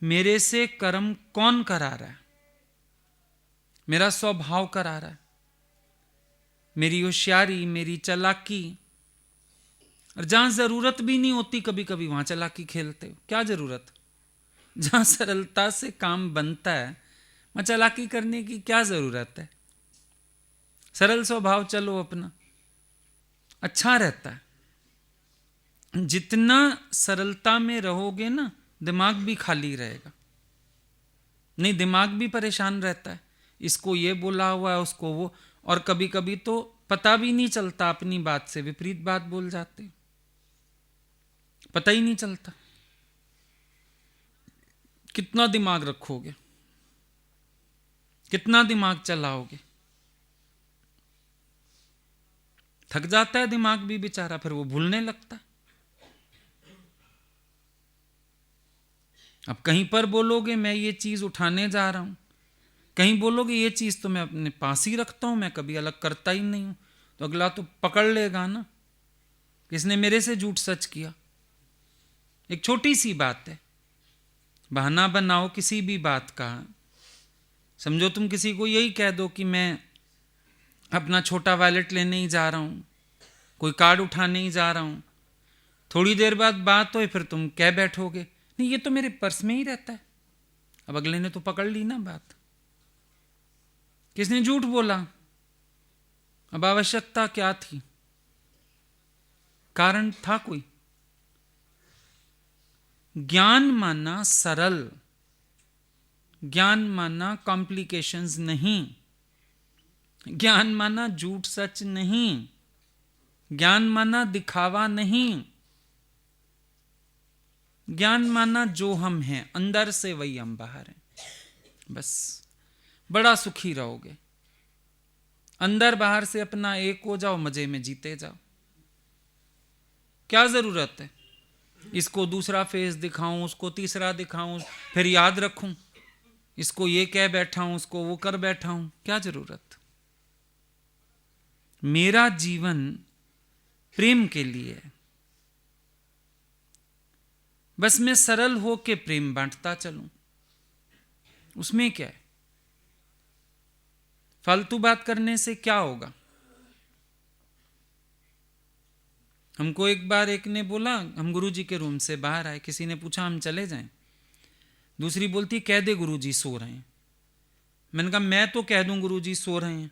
मेरे से कर्म कौन करा रहा है, मेरा स्वभाव करा रहा है, मेरी होशियारी, मेरी चालाकी। और जहां जरूरत भी नहीं होती कभी कभी वहां चालाकी खेलते हो, क्या जरूरत। जहां सरलता से काम बनता है वहां चालाकी करने की क्या जरूरत है। सरल स्वभाव चलो अपना, अच्छा रहता है। जितना सरलता में रहोगे ना दिमाग भी खाली रहेगा। नहीं, दिमाग भी परेशान रहता है, इसको ये बोला हुआ है उसको वो, और कभी कभी तो पता भी नहीं चलता, अपनी बात से विपरीत बात बोल जाते, पता ही नहीं चलता। कितना दिमाग रखोगे, कितना दिमाग चलाओगे। थक जाता है दिमाग भी बेचारा, फिर वो भूलने लगता है। अब कहीं पर बोलोगे मैं ये चीज उठाने जा रहा हूं, कहीं बोलोगे ये चीज तो मैं अपने पास ही रखता हूं, मैं कभी अलग करता ही नहीं हूं, तो अगला तो पकड़ लेगा ना किसने मेरे से झूठ सच किया। एक छोटी सी बात है, बहाना बनाओ किसी भी बात का। समझो तुम किसी को यही कह दो कि मैं अपना छोटा वॉलेट लेने ही जा रहा हूं, कोई कार्ड उठाने ही जा रहा हूं, थोड़ी देर बाद बात हो फिर तुम कह बैठोगे नहीं ये तो मेरे पर्स में ही रहता है, अब अगले ने तो पकड़ ली ना बात, किसने झूठ बोला, अब आवश्यकता क्या थी, कारण था कोई। ज्ञान मानना सरल, ज्ञान मानना कॉम्प्लिकेशंस नहीं, ज्ञान माना झूठ सच नहीं, ज्ञान माना दिखावा नहीं, ज्ञान माना जो हम हैं अंदर से वही हम बाहर हैं। बस बड़ा सुखी रहोगे, अंदर बाहर से अपना एक हो जाओ, मजे में जीते जाओ। क्या जरूरत है इसको दूसरा फेस दिखाऊं, उसको तीसरा दिखाऊं, फिर याद रखूं, इसको ये कह बैठा हूं, उसको वो कर बैठा हूं, क्या जरूरत। मेरा जीवन प्रेम के लिए है, बस मैं सरल हो के प्रेम बांटता चलूं, उसमें क्या है। फालतू बात करने से क्या होगा। हमको एक बार एक ने बोला, हम गुरुजी के रूम से बाहर आए, किसी ने पूछा हम चले जाएं, दूसरी बोलती कह दे गुरुजी सो रहे हैं। मैंने कहा मैं तो कह दूं गुरुजी सो रहे हैं,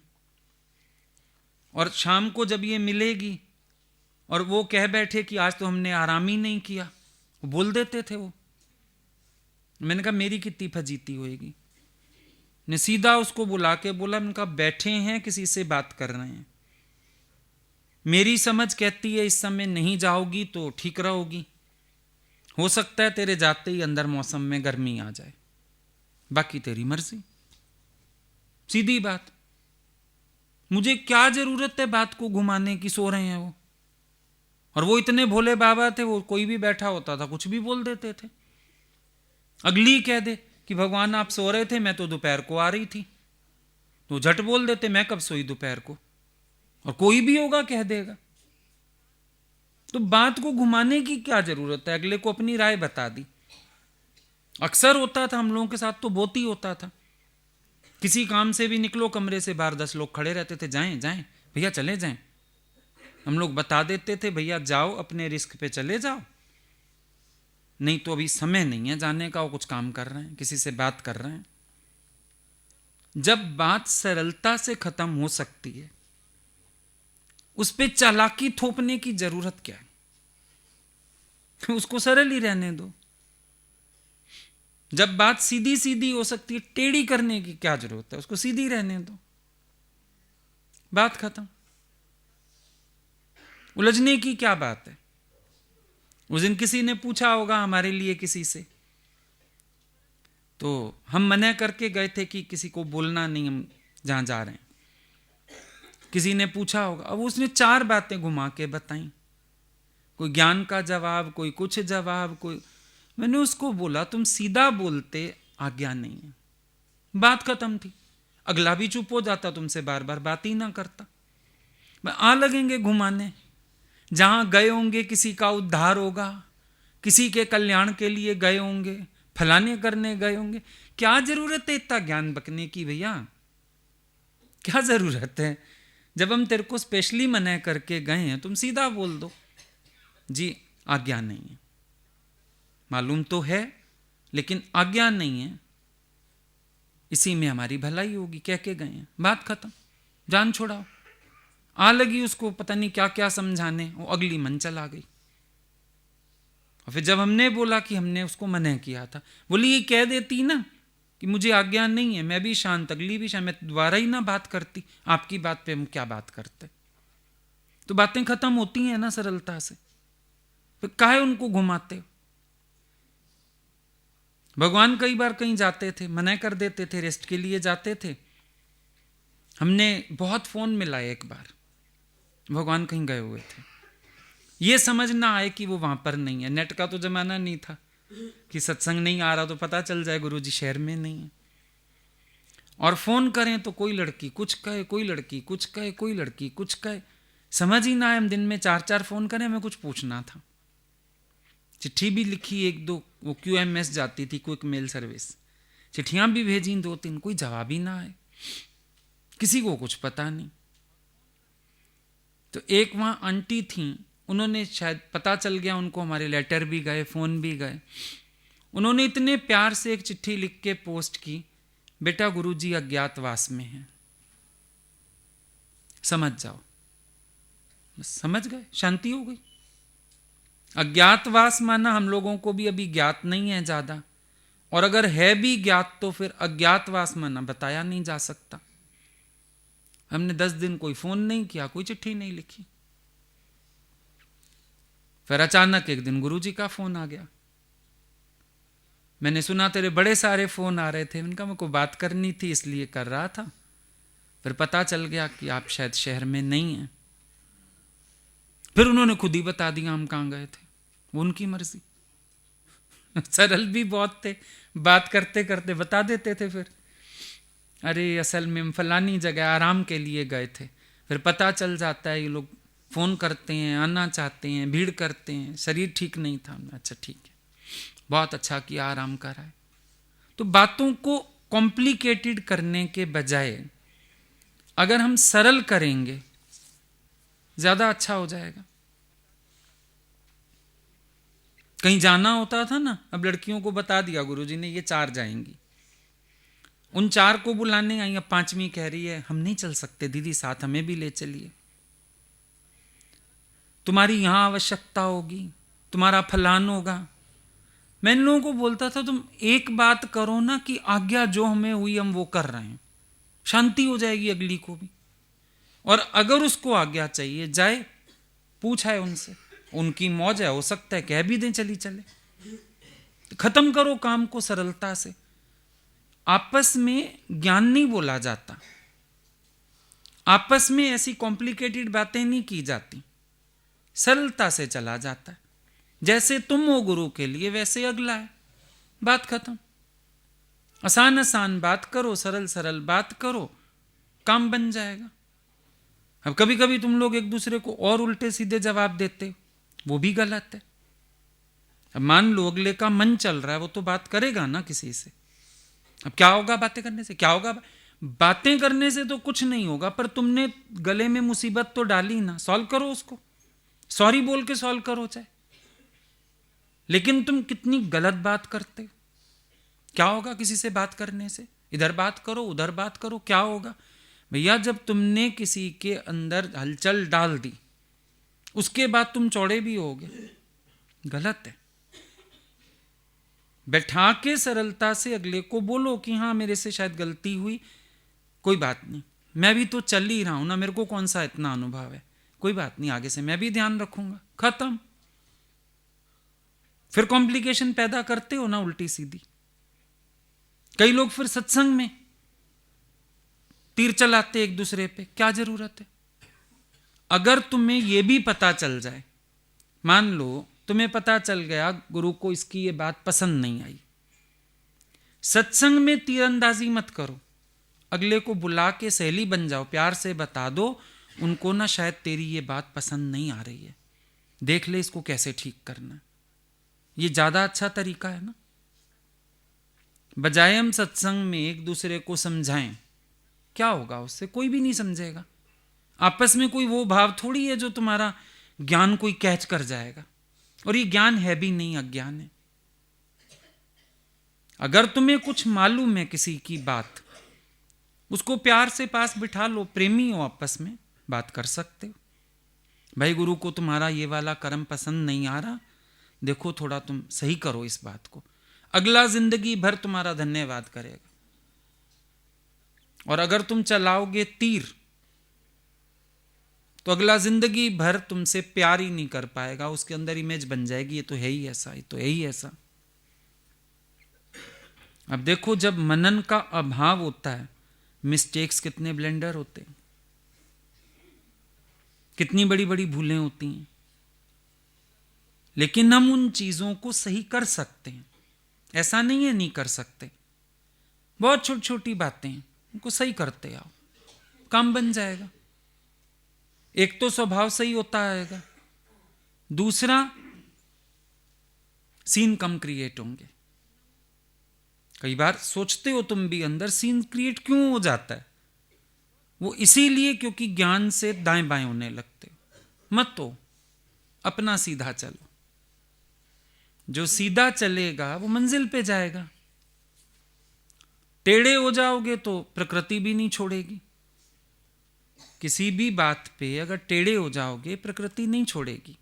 और शाम को जब ये मिलेगी और वो कह बैठे कि आज तो हमने आराम ही नहीं किया, वो बोल देते थे वो। मैंने कहा मेरी कितनी फजीती होएगी। ने सीधा उसको बुला के बोला, मैंने कहा बैठे हैं किसी से बात कर रहे हैं, मेरी समझ कहती है इस समय नहीं जाओगी तो ठीक रहोगी, हो सकता है तेरे जाते ही अंदर मौसम में गर्मी आ जाए, बाकी तेरी मर्जी। सीधी बात, मुझे क्या जरूरत है बात को घुमाने की, सो रहे हैं वो। और वो इतने भोले बाबा थे, वो कोई भी बैठा होता था कुछ भी बोल देते थे। अगली कह दे कि भगवान आप सो रहे थे, मैं तो दोपहर को आ रही थी, तो झट बोल देते मैं कब सोई दोपहर को, और कोई भी होगा कह देगा। तो बात को घुमाने की क्या जरूरत है, अगले को अपनी राय बता दी। अक्सर होता था हम लोगों के साथ, तो बहुत ही होता था, किसी काम से भी निकलो कमरे से बाहर 10 लोग खड़े रहते थे, जाएं जाएं भैया चले जाएं। हम लोग बता देते थे भैया जाओ अपने रिस्क पे चले जाओ, नहीं तो अभी समय नहीं है जाने का, वो कुछ काम कर रहे हैं, किसी से बात कर रहे हैं। जब बात सरलता से खत्म हो सकती है, उस पे चालाकी थोपने की जरूरत क्या है, उसको सरल ही रहने दो। जब बात सीधी सीधी हो सकती है, टेढ़ी करने की क्या जरूरत है, उसको सीधी रहने दो, बात खत्म। उलझने की क्या बात है। उस दिन किसी ने पूछा होगा हमारे लिए किसी से, तो हम मना करके गए थे कि किसी को बोलना नहीं हम जहां जा रहे हैं। किसी ने पूछा होगा, अब उसने 4 बातें घुमा के बताई, कोई ज्ञान का जवाब, कोई कुछ जवाब, कोई। मैंने उसको बोला तुम सीधा बोलते आज्ञा नहीं है, बात खत्म थी। अगला भी चुप हो जाता, तुमसे बार बार बात ही ना करता। आ लगेंगे घुमाने, जहां गए होंगे किसी का उद्धार होगा, किसी के कल्याण के लिए गए होंगे, फलाने करने गए होंगे। क्या जरूरत है इतना ज्ञान बकने की भैया, क्या जरूरत है। जब हम तेरे को स्पेशली मना करके गए हैं, तुम सीधा बोल दो जी आज्ञा नहीं है, मालूम तो है लेकिन आज्ञा नहीं है, इसी में हमारी भलाई होगी, कह के गए हैं, बात खत्म, जान छोड़ाओ। आ लगी उसको पता नहीं क्या क्या समझाने, वो अगली मन चला गई। और फिर जब हमने बोला कि हमने उसको मना किया था, बोली ये कह देती ना कि मुझे आज्ञा नहीं है, मैं भी शांत, अगली भी शांत, मैं दोबारा ही ना बात करती, आपकी बात पे हम क्या बात करते। तो बातें खत्म होती हैं ना सरलता से, फिर काहे उनको घुमाते हो। भगवान कई बार कहीं जाते थे, मना कर देते थे, रेस्ट के लिए जाते थे। हमने बहुत फोन मिला एक बार, भगवान कहीं गए हुए थे, ये समझ ना आए कि वो वहां पर नहीं है। नेट का तो जमाना नहीं था कि सत्संग नहीं आ रहा तो पता चल जाए गुरुजी शहर में नहीं है। और फोन करें तो कोई लड़की कुछ कहे, कोई लड़की कुछ कहे, कोई लड़की कुछ कहे, समझ ही ना आए। हम दिन में 4-4 फोन करें, हमें कुछ पूछना था। चिट्ठी भी लिखी 1-2, वो QMS जाती थी, क्विक मेल सर्विस, चिट्ठियां भी भेजी 2-3, कोई जवाब ही ना आए, किसी को कुछ पता नहीं। तो एक वहां आंटी थी, उन्होंने शायद पता चल गया उनको, हमारे लेटर भी गए, फोन भी गए, उन्होंने इतने प्यार से एक चिट्ठी लिख के पोस्ट की, बेटा गुरुजी अज्ञातवास में हैं, समझ जाओ। बस समझ गए, शांति हो गई। अज्ञातवास माना हम लोगों को भी अभी ज्ञात नहीं है ज्यादा, और अगर है भी ज्ञात तो फिर अज्ञातवास माना बताया नहीं जा सकता। हमने 10 दिन कोई फोन नहीं किया, कोई चिट्ठी नहीं लिखी। फिर अचानक एक दिन गुरुजी का फोन आ गया। मैंने सुना तेरे बड़े सारे फोन आ रहे थे, उनका मेरे को बात करनी थी इसलिए कर रहा था। फिर पता चल गया कि आप शायद शहर में नहीं हैं। फिर उन्होंने खुद ही बता दिया हम कहाँ गए थे, वो उनकी मर्जी। सरल भी बहुत थे, बात करते करते बता देते थे। फिर अरे असल में हम फलानी जगह आराम के लिए गए थे। फिर पता चल जाता है, ये लोग फोन करते हैं, आना चाहते हैं, भीड़ करते हैं, शरीर ठीक नहीं था। अच्छा ठीक है, बहुत अच्छा किया, आराम कराए। तो बातों को कॉम्प्लिकेटेड करने के बजाय अगर हम सरल करेंगे ज्यादा अच्छा हो जाएगा। कहीं जाना होता था ना, अब लड़कियों को बता दिया गुरुजी ने ये 4 जाएंगी, उन 4 को बुलाने आई, अब 5वीं कह रही है हम नहीं चल सकते दीदी, साथ हमें भी ले चलिए, तुम्हारी यहां आवश्यकता होगी, तुम्हारा फलान होगा। मैं इन लोगों को बोलता था तुम एक बात करो ना कि आज्ञा जो हमें हुई हम वो कर रहे हैं, शांति हो जाएगी अगली को भी। और अगर उसको आज्ञा चाहिए जाए, पूछा है उनसे, उनकी मौज है, हो सकता है कह भी दें चली चले। खत्म करो काम को सरलता से। आपस में ज्ञान नहीं बोला जाता, आपस में ऐसी कॉम्प्लिकेटेड बातें नहीं की जाती, सरलता से चला जाता है। जैसे तुम हो गुरु के लिए वैसे अगला है, बात खत्म। आसान आसान बात करो, सरल सरल बात करो, काम बन जाएगा। अब कभी कभी तुम लोग एक दूसरे को और उल्टे सीधे जवाब देते हो, वो भी गलत है। अब मान लो अगले का मन चल रहा है, वो तो बात करेगा ना किसी से। अब क्या होगा बातें करने से, क्या होगा? बातें करने से तो कुछ नहीं होगा, पर तुमने गले में मुसीबत तो डाली ना, सॉल्व करो उसको, सॉरी बोल के सॉल्व करो चाहे। लेकिन तुम कितनी गलत बात करते हो, क्या होगा किसी से बात करने से? इधर बात करो उधर बात करो, क्या होगा भैया? जब तुमने किसी के अंदर हलचल डाल दी, उसके बाद तुम चौड़े भी होगे, गलत है। बैठा के सरलता से अगले को बोलो कि हाँ मेरे से शायद गलती हुई, कोई बात नहीं, मैं भी तो चल ही रहा हूं ना, मेरे को कौन सा इतना अनुभव है, कोई बात नहीं, आगे से मैं भी ध्यान रखूंगा, खत्म। फिर कॉम्प्लिकेशन पैदा करते हो ना उल्टी सीधी। कई लोग फिर सत्संग में तीर चलाते एक दूसरे पे, क्या जरूरत है? अगर तुम्हें यह भी पता चल जाए, मान लो तुम्हें पता चल गया गुरु को इसकी ये बात पसंद नहीं आई, सत्संग में तीरंदाजी मत करो, अगले को बुला के सहेली बन जाओ, प्यार से बता दो उनको ना शायद तेरी ये बात पसंद नहीं आ रही है, देख ले इसको कैसे ठीक करना। ये ज्यादा अच्छा तरीका है ना, बजाय हम सत्संग में एक दूसरे को समझाएं। क्या होगा उससे? कोई भी नहीं समझेगा। आपस में कोई वो भाव थोड़ी है जो तुम्हारा ज्ञान कोई कैच कर जाएगा, और ये ज्ञान है भी नहीं, अज्ञान है। अगर तुम्हें कुछ मालूम है किसी की बात, उसको प्यार से पास बिठा लो, प्रेमी हो आपस में, बात कर सकते हो। भाई गुरु को तुम्हारा ये वाला कर्म पसंद नहीं आ रहा, देखो थोड़ा तुम सही करो इस बात को, अगला जिंदगी भर तुम्हारा धन्यवाद करेगा। और अगर तुम चलाओगे तीर तो अगला जिंदगी भर तुमसे प्यार ही नहीं कर पाएगा, उसके अंदर इमेज बन जाएगी ये तो है ही ऐसा, ये तो है ही ऐसा। अब देखो जब मनन का अभाव होता है, मिस्टेक्स कितने ब्लेंडर होते हैं, कितनी बड़ी बड़ी भूलें होती हैं, लेकिन हम उन चीजों को सही कर सकते हैं, ऐसा नहीं है नहीं कर सकते। बहुत छोटी छोटी बातें हैं, उनको सही करते आओ, काम बन जाएगा। एक तो स्वभाव सही होता आएगा, दूसरा सीन कम क्रिएट होंगे। कई बार सोचते हो तुम भी अंदर, सीन क्रिएट क्यों हो जाता है? वो इसीलिए क्योंकि ज्ञान से दाएं बाएं होने लगते हो। मत हो, अपना सीधा चलो। जो सीधा चलेगा वो मंजिल पे जाएगा, टेढ़े हो जाओगे तो प्रकृति भी नहीं छोड़ेगी। किसी भी बात पे अगर टेढ़े हो जाओगे प्रकृति नहीं छोड़ेगी।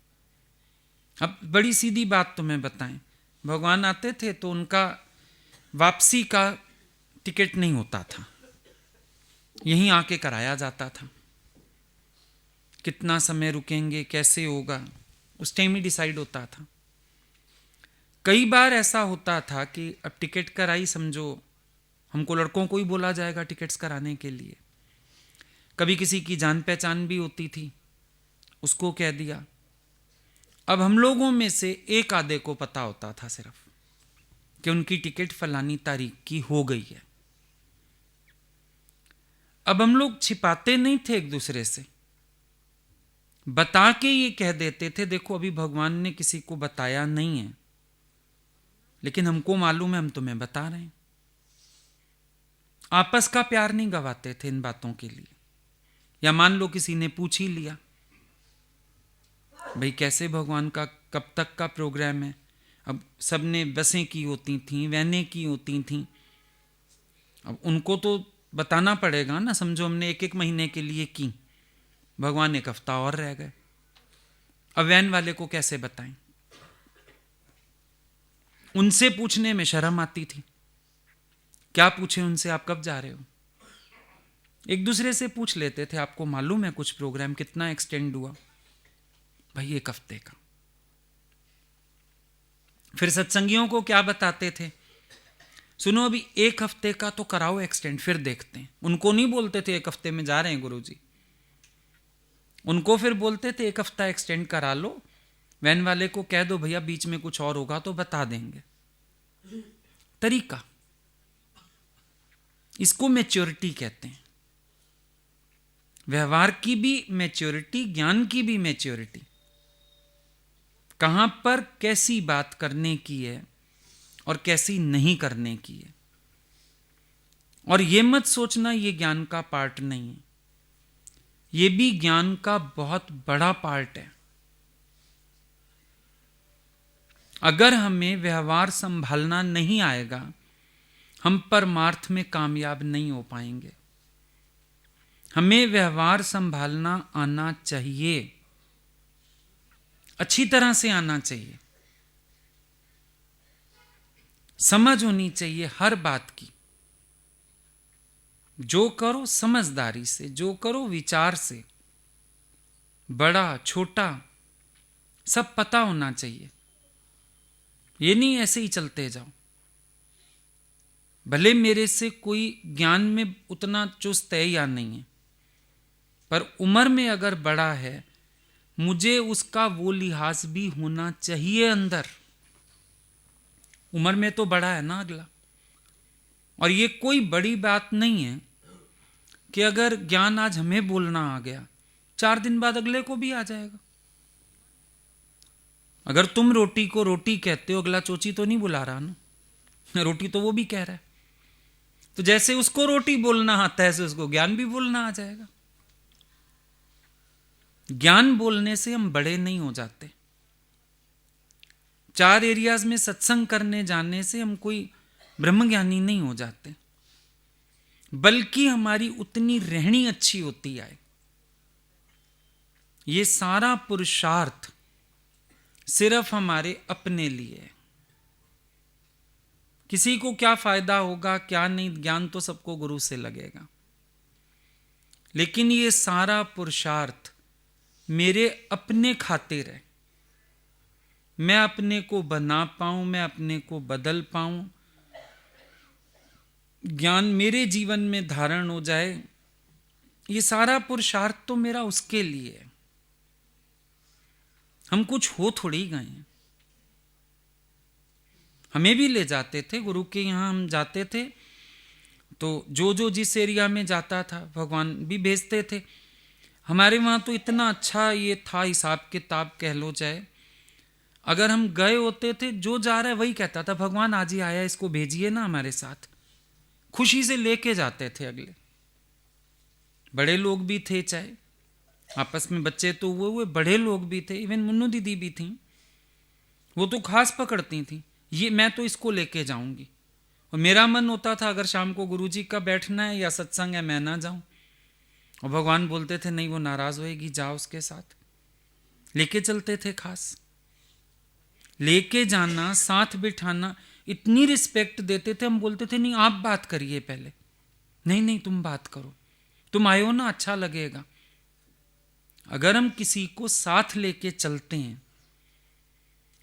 अब बड़ी सीधी बात तुम्हें बताएं, भगवान आते थे तो उनका वापसी का टिकट नहीं होता था, यहीं आके कराया जाता था। कितना समय रुकेंगे, कैसे होगा, उस टाइम ही डिसाइड होता था। कई बार ऐसा होता था कि अब टिकट कराई, समझो हमको लड़कों को ही बोला जाएगा टिकट्स कराने के लिए। कभी किसी की जान पहचान भी होती थी, उसको कह दिया। अब हम लोगों में से एक आधे को पता होता था सिर्फ कि उनकी टिकट फलानी तारीख की हो गई है। अब हम लोग छिपाते नहीं थे एक दूसरे से, बता के ये कह देते थे देखो अभी भगवान ने किसी को बताया नहीं है, लेकिन हमको मालूम है, हम तुम्हें बता रहे हैं। आपस का प्यार नहीं गवाते थे इन बातों के लिए। या मान लो किसी ने पूछ ही लिया, भाई कैसे भगवान का कब तक का प्रोग्राम है। अब सबने बसें की होती थी, वैनें की होती थी, अब उनको तो बताना पड़ेगा ना। समझो हमने एक एक महीने के लिए की, भगवान एक हफ्ता और रह गए, अब वैन वाले को कैसे बताएं। उनसे पूछने में शर्म आती थी, क्या पूछे उनसे, आप कब जा रहे हो। एक दूसरे से पूछ लेते थे, आपको मालूम है कुछ प्रोग्राम कितना एक्सटेंड हुआ, भाई एक हफ्ते का। फिर सत्संगियों को क्या बताते थे, सुनो अभी एक हफ्ते का तो कराओ एक्सटेंड, फिर देखते हैं। उनको नहीं बोलते थे एक हफ्ते में जा रहे हैं गुरुजी, उनको फिर बोलते थे एक हफ्ता एक्सटेंड करा लो, वैन वाले को कह दो भैया बीच में कुछ और होगा तो बता देंगे। तरीका, इसको मैच्योरिटी कहते हैं। व्यवहार की भी मैच्योरिटी, ज्ञान की भी मैच्योरिटी। कहां पर कैसी बात करने की है और कैसी नहीं करने की है। और यह मत सोचना ये ज्ञान का पार्ट नहीं है, ये भी ज्ञान का बहुत बड़ा पार्ट है। अगर हमें व्यवहार संभालना नहीं आएगा, हम परमार्थ में कामयाब नहीं हो पाएंगे। हमें व्यवहार संभालना आना चाहिए, अच्छी तरह से आना चाहिए, समझ होनी चाहिए हर बात की। जो करो समझदारी से, जो करो विचार से, बड़ा छोटा सब पता होना चाहिए। ये नहीं ऐसे ही चलते जाओ। भले मेरे से कोई ज्ञान में उतना चुस्त है या नहीं है, पर उम्र में अगर बड़ा है, मुझे उसका वो लिहाज भी होना चाहिए अंदर। उम्र में तो बड़ा है ना अगला। और ये कोई बड़ी बात नहीं है कि अगर ज्ञान आज हमें बोलना आ गया, 4 दिन बाद अगले को भी आ जाएगा। अगर तुम रोटी को रोटी कहते हो, अगला चोची तो नहीं बुला रहा ना, रोटी तो वो भी कह रहा है। तो जैसे उसको रोटी बोलना आता है, ऐसे उसको ज्ञान भी बोलना आ जाएगा। ज्ञान बोलने से हम बड़े नहीं हो जाते। 4 एरियाज में सत्संग करने जाने से हम कोई ब्रह्मज्ञानी नहीं हो जाते, बल्कि हमारी उतनी रहनी अच्छी होती है। ये सारा पुरुषार्थ सिर्फ हमारे अपने लिए है। किसी को क्या फायदा होगा क्या नहीं, ज्ञान तो सबको गुरु से लगेगा, लेकिन ये सारा पुरुषार्थ मेरे अपने खातिर है। मैं अपने को बना पाऊं, मैं अपने को बदल पाऊं, ज्ञान मेरे जीवन में धारण हो जाए, ये सारा पुरुषार्थ तो मेरा उसके लिए है। हम कुछ हो थोड़ी गए हैं। हमें भी ले जाते थे गुरु के यहाँ, हम जाते थे तो जो जिस एरिया में जाता था भगवान भी भेजते थे। हमारे वहाँ तो इतना अच्छा ये था, हिसाब किताब कह लो चाहे, अगर हम गए होते थे, जो जा रहा है वही कहता था भगवान आज ही आया, इसको भेजिए ना हमारे साथ। खुशी से लेके जाते थे अगले। बड़े लोग भी थे, चाहे आपस में बच्चे तो हुए, बड़े लोग भी थे, इवन मुन्नू दीदी भी थी। वो तो खास पकड़ती थी, ये मैं तो इसको लेके जाऊंगी। और मेरा मन होता था अगर शाम को गुरुजी का बैठना है या सत्संग है मैं ना जाऊं, और भगवान बोलते थे नहीं वो नाराज होएगी, जाओ उसके साथ। लेके चलते थे, खास लेके जाना, साथ बिठाना, इतनी रिस्पेक्ट देते थे। हम बोलते थे नहीं आप बात करिए पहले, नहीं नहीं तुम बात करो, तुम आए हो ना अच्छा लगेगा। अगर हम किसी को साथ लेके चलते हैं,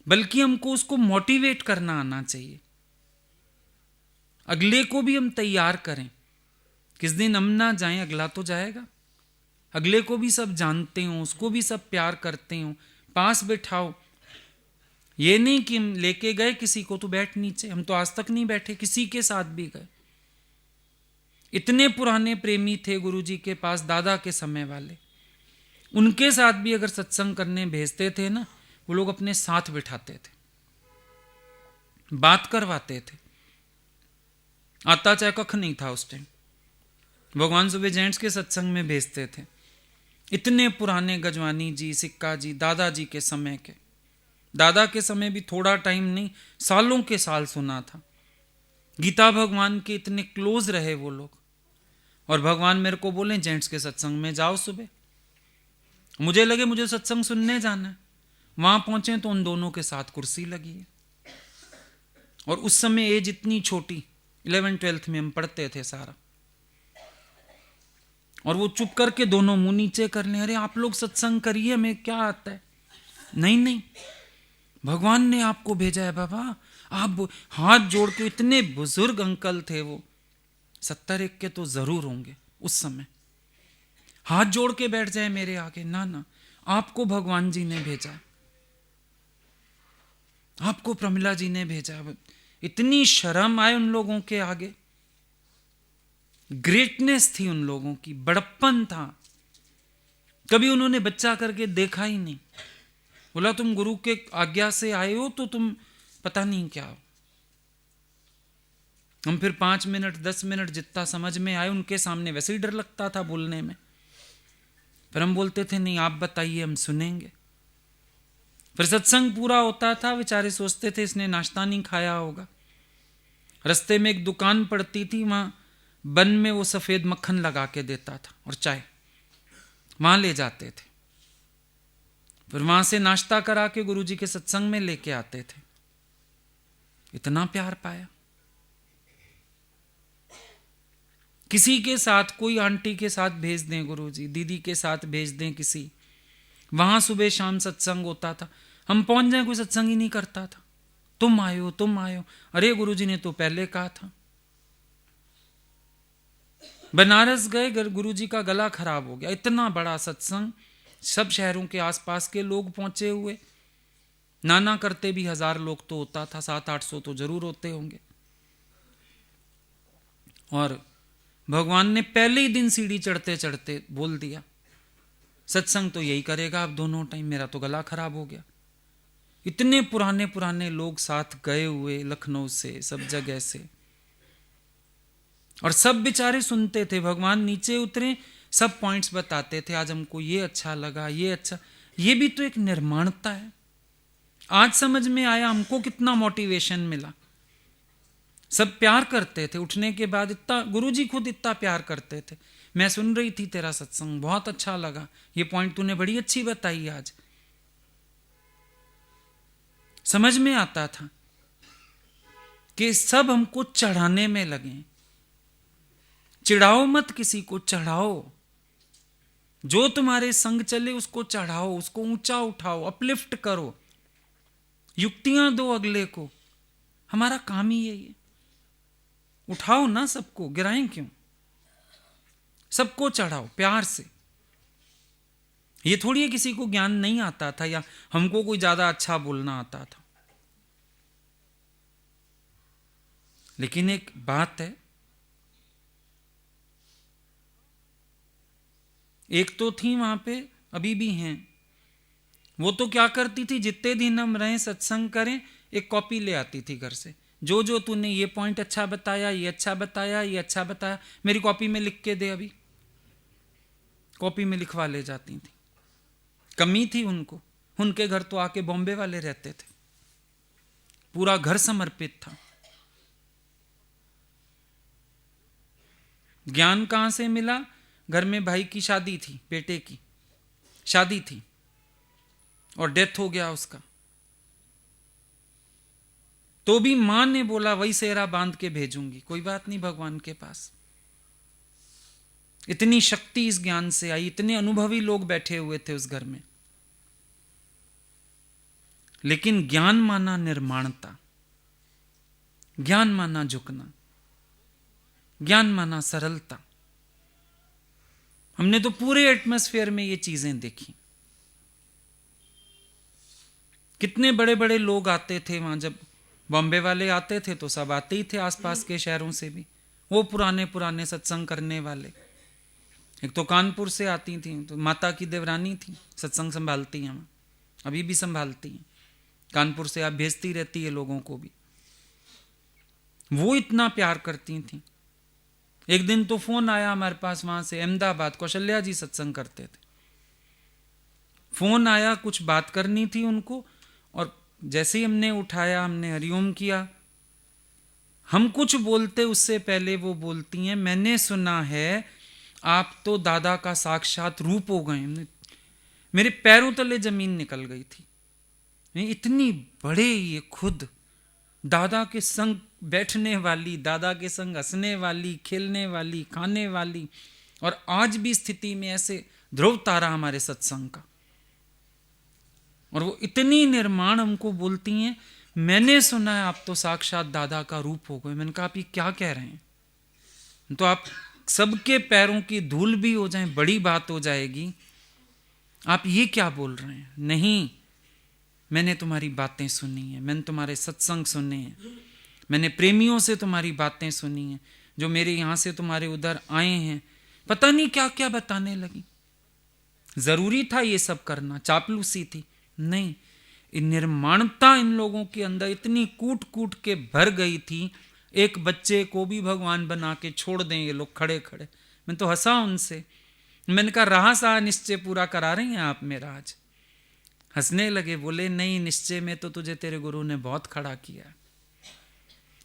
बल्कि हमको उसको मोटिवेट करना आना चाहिए, अगले को भी हम तैयार करें। किस दिन हम ना जाएं अगला तो जाएगा, अगले को भी सब जानते हो, उसको भी सब प्यार करते हो, पास बैठाओ। ये नहीं कि हम लेके गए किसी को तो बैठ नीचे, हम तो आज तक नहीं बैठे किसी के साथ भी गए। इतने पुराने प्रेमी थे गुरुजी के पास, दादा के समय वाले, उनके साथ भी अगर सत्संग करने भेजते थे ना, वो लोग अपने साथ बिठाते थे, बात करवाते थे। आता चाहे कख नहीं था उस टाइम, भगवान सुबह जेंट्स के सत्संग में भेजते थे। इतने पुराने गजवानी जी, सिक्का जी, दादाजी के समय के, दादा के समय भी थोड़ा टाइम नहीं, सालों के साल सुना था। गीता भगवान के इतने क्लोज रहे वो लोग, और भगवान मेरे को बोले जेंट्स के सत्संग में जाओ सुबह। मुझे लगे मुझे सत्संग सुनने जाना है, वहां पहुंचे तो उन दोनों के साथ कुर्सी लगी है। और उस समय एज इतनी छोटी, 11th-12th में हम पढ़ते थे सारा, और वो चुप करके दोनों मुंह नीचे कर ले, अरे आप लोग सत्संग करिए, हमें क्या आता है। नहीं नहीं, भगवान ने आपको भेजा है बाबा, आप हाथ जोड़ के, इतने बुजुर्ग अंकल थे वो, 70 के तो जरूर होंगे उस समय, हाथ जोड़ के बैठ जाए मेरे आगे, ना ना आपको भगवान जी ने भेजा, आपको प्रमिला जी ने भेजा। इतनी शर्म आए उन लोगों के आगे, ग्रेटनेस थी उन लोगों की, बड़प्पन था। कभी उन्होंने बच्चा करके देखा ही नहीं। बोला तुम गुरु के आज्ञा से आए हो तो तुम पता नहीं क्या हो। हम फिर 5 मिनट 10 मिनट जितना समझ में आए उनके सामने वैसे ही डर लगता था बोलने में, पर हम बोलते थे नहीं आप बताइए हम सुनेंगे। फिर सत्संग पूरा होता था, बेचारे सोचते थे इसने नाश्ता नहीं खाया होगा। रास्ते में एक दुकान पड़ती थी, वहां बन में वो सफेद मक्खन लगा के देता था और चाय, वहां ले जाते थे। फिर वहां से नाश्ता करा के गुरुजी के सत्संग में लेके आते थे। इतना प्यार पाया। किसी के साथ, कोई आंटी के साथ भेज दें गुरुजी, दीदी के साथ भेज दें किसी, वहां सुबह शाम सत्संग होता था, हम पहुंच जाए कोई सत्संग ही नहीं करता था। तुम आयो तुम आयो, अरे गुरुजी ने तो पहले कहा था। बनारस गए, गुरुजी का गला खराब हो गया, इतना बड़ा सत्संग, सब शहरों के आसपास के लोग पहुंचे हुए, नाना करते भी 1000 लोग तो होता था, 700-800 तो जरूर होते होंगे। और भगवान ने पहले ही दिन सीढ़ी चढ़ते चढ़ते बोल दिया सत्संग तो यही करेगा अब दोनों टाइम। मेरा तो गला खराब हो गया। इतने पुराने पुराने लोग साथ गए हुए, लखनऊ से, सब जगह से, और सब बेचारे सुनते थे। भगवान नीचे उतरे, सब पॉइंट्स बताते थे, आज हमको ये अच्छा लगा, ये अच्छा। ये भी तो एक निर्माणता है। आज समझ में आया हमको कितना मोटिवेशन मिला। सब प्यार करते थे, उठने के बाद इतना, गुरुजी खुद इतना प्यार करते थे। मैं सुन रही थी तेरा सत्संग, बहुत अच्छा लगा, ये पॉइंट तूने बड़ी अच्छी बताई आज। समझ में आता था कि सब हमको चढ़ाने में लगे। चिढ़ाओ मत किसी को, चढ़ाओ। जो तुम्हारे संग चले उसको चढ़ाओ, उसको ऊंचा उठाओ, अपलिफ्ट करो, युक्तियां दो अगले को। हमारा काम ही यही है। उठाओ ना सबको, गिराएं क्यों? सबको चढ़ाओ प्यार से। ये थोड़ी है किसी को ज्ञान नहीं आता था या हमको कोई ज्यादा अच्छा बोलना आता था। लेकिन एक बात है, एक तो थी वहां पे, अभी भी हैं, वो तो क्या करती थी, जितने दिन हम रहे सत्संग करें, एक कॉपी ले आती थी घर से, जो जो तूने ये पॉइंट अच्छा बताया, ये अच्छा बताया, ये अच्छा बताया, मेरी कॉपी में लिख के दे। अभी कॉपी में लिखवा ले जाती थी। कमी थी उनको, उनके घर तो आके बॉम्बे वाले रहते थे, पूरा घर समर्पित था। ज्ञान कहां से मिला? घर में भाई की शादी थी, बेटे की शादी थी और डेथ हो गया उसका, तो भी मां ने बोला वही सेहरा बांध के भेजूंगी, कोई बात नहीं भगवान के पास। इतनी शक्ति इस ज्ञान से आई, इतने अनुभवी लोग बैठे हुए थे उस घर में। लेकिन ज्ञान माना निर्माणता, ज्ञान माना झुकना, ज्ञान माना सरलता। हमने तो पूरे एटमॉस्फेयर में ये चीजें देखी। कितने बड़े बड़े लोग आते थे वहां, जब बॉम्बे वाले आते थे तो सब आते ही थे आसपास के शहरों से भी, वो पुराने पुराने सत्संग करने वाले। एक तो कानपुर से आती थी, तो माता की देवरानी थी, सत्संग संभालती हैं, अभी भी संभालती हैं, कानपुर से आप भेजती रहती है लोगों को भी। वो इतना प्यार करती थी। एक दिन तो फोन आया हमारे पास वहां से, अहमदाबाद, कौशल्या जी सत्संग करते थे। फोन आया, कुछ बात करनी थी उनको, और जैसे ही हमने उठाया, हमने हरिओम किया, हम कुछ बोलते उससे पहले वो बोलती हैं, मैंने सुना है आप तो दादा का साक्षात रूप हो गए। मेरे पैरों तले जमीन निकल गई थी। इतनी बड़े ये खुद दादा के संग बैठने वाली, दादा के संग हंसने वाली, खेलने वाली, खाने वाली, और आज भी स्थिति में ऐसे ध्रुव तारा हमारे सत्संग का। और वो इतनी निर्माण हमको बोलती हैं, मैंने सुना है आप तो साक्षात दादा का रूप हो गए। मैंने कहा आप ये क्या कह रहे हैं? तो आप सबके पैरों की धूल भी हो जाए बड़ी बात हो जाएगी, आप ये क्या बोल रहे हैं? नहीं, मैंने तुम्हारी बातें सुनी हैं, मैंने तुम्हारे सत्संग सुने हैं, मैंने प्रेमियों से तुम्हारी बातें सुनी हैं, जो मेरे यहां से तुम्हारे उधर आए हैं, पता नहीं क्या क्या बताने लगी। जरूरी था ये सब करना? चापलूसी थी? नहीं, निर्माणता इन लोगों के अंदर इतनी कूट कूट के भर गई थी। एक बच्चे को भी भगवान बना के छोड़ दें ये लोग खड़े खड़े। मैं तो हंसा उनसे, मैंने कहा रहा सा निश्चय पूरा करा रही हैं आप मेरा आज? हंसने लगे, बोले नहीं, निश्चय में तो तुझे तेरे गुरु ने बहुत खड़ा किया।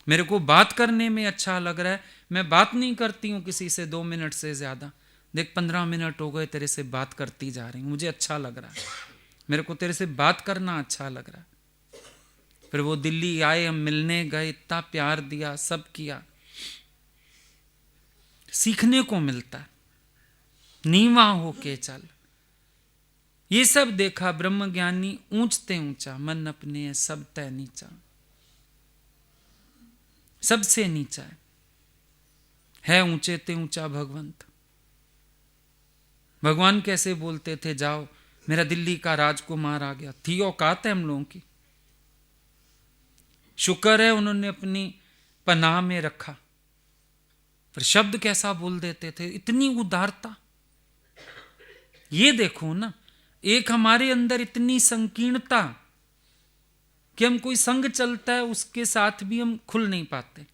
मेरे को बात करने में अच्छा लग रहा है, मैं बात नहीं करती हूं किसी से 2 मिनट से ज्यादा। देख 15 मिनट हो गए तेरे से बात करती जा रही हूं, मुझे अच्छा लग रहा है, मेरे को तेरे से बात करना अच्छा लग रहा है। फिर वो दिल्ली आए, हम मिलने गए, इतना प्यार दिया, सब किया। सीखने को मिलता है, नीवा होके चल। ये सब देखा, ब्रह्म ज्ञानी ऊंचते ऊंचा, मन अपने सब तय नीचा, सबसे नीचा है ऊंचे ते ऊंचा भगवंत। भगवान कैसे बोलते थे, जाओ मेरा दिल्ली का राजकुमार आ गया, थी औकात है हम लोगों की। शुक्र है उन्होंने अपनी पनाह में रखा। फिर शब्द कैसा बोल देते थे, इतनी उदारता। ये देखो ना, एक हमारे अंदर इतनी संकीर्णता कि हम कोई संग चलता है उसके साथ भी हम खुल नहीं पाते,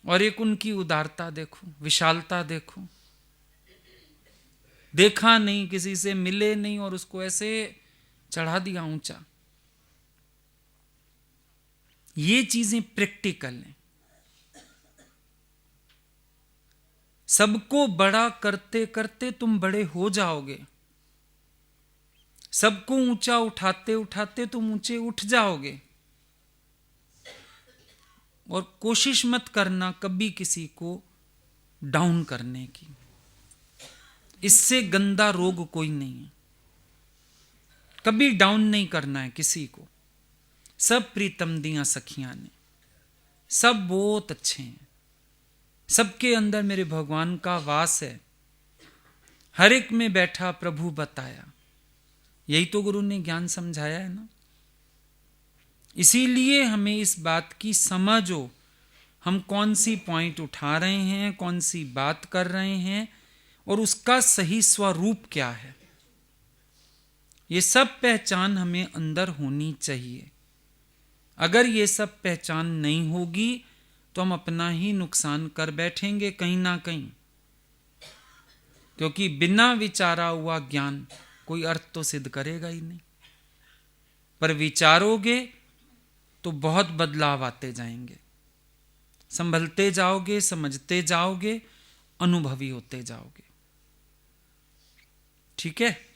और एक उनकी उदारता देखो, विशालता देखो। देखा नहीं, किसी से मिले नहीं, और उसको ऐसे चढ़ा दिया ऊंचा। ये चीजें प्रैक्टिकल हैं। सबको बड़ा करते करते तुम बड़े हो जाओगे, सबको ऊंचा उठाते उठाते तुम ऊंचे उठ जाओगे। और कोशिश मत करना कभी किसी को डाउन करने की, इससे गंदा रोग कोई नहीं है। कभी डाउन नहीं करना है किसी को। सब प्रीतम दियां सखियां ने, सब बहुत अच्छे हैं, सबके अंदर मेरे भगवान का वास है, हर एक में बैठा प्रभु बताया। यही तो गुरु ने ज्ञान समझाया है ना। इसीलिए हमें इस बात की समझ हो, हम कौन सी पॉइंट उठा रहे हैं, कौन सी बात कर रहे हैं, और उसका सही स्वरूप क्या है। ये सब पहचान हमें अंदर होनी चाहिए। अगर ये सब पहचान नहीं होगी तो हम अपना ही नुकसान कर बैठेंगे कहीं ना कहीं, क्योंकि बिना विचारा हुआ ज्ञान कोई अर्थ तो सिद्ध करेगा ही नहीं। पर विचारोगे तो बहुत बदलाव आते जाएंगे। संभलते जाओगे, समझते जाओगे, अनुभवी होते जाओगे। ठीक है।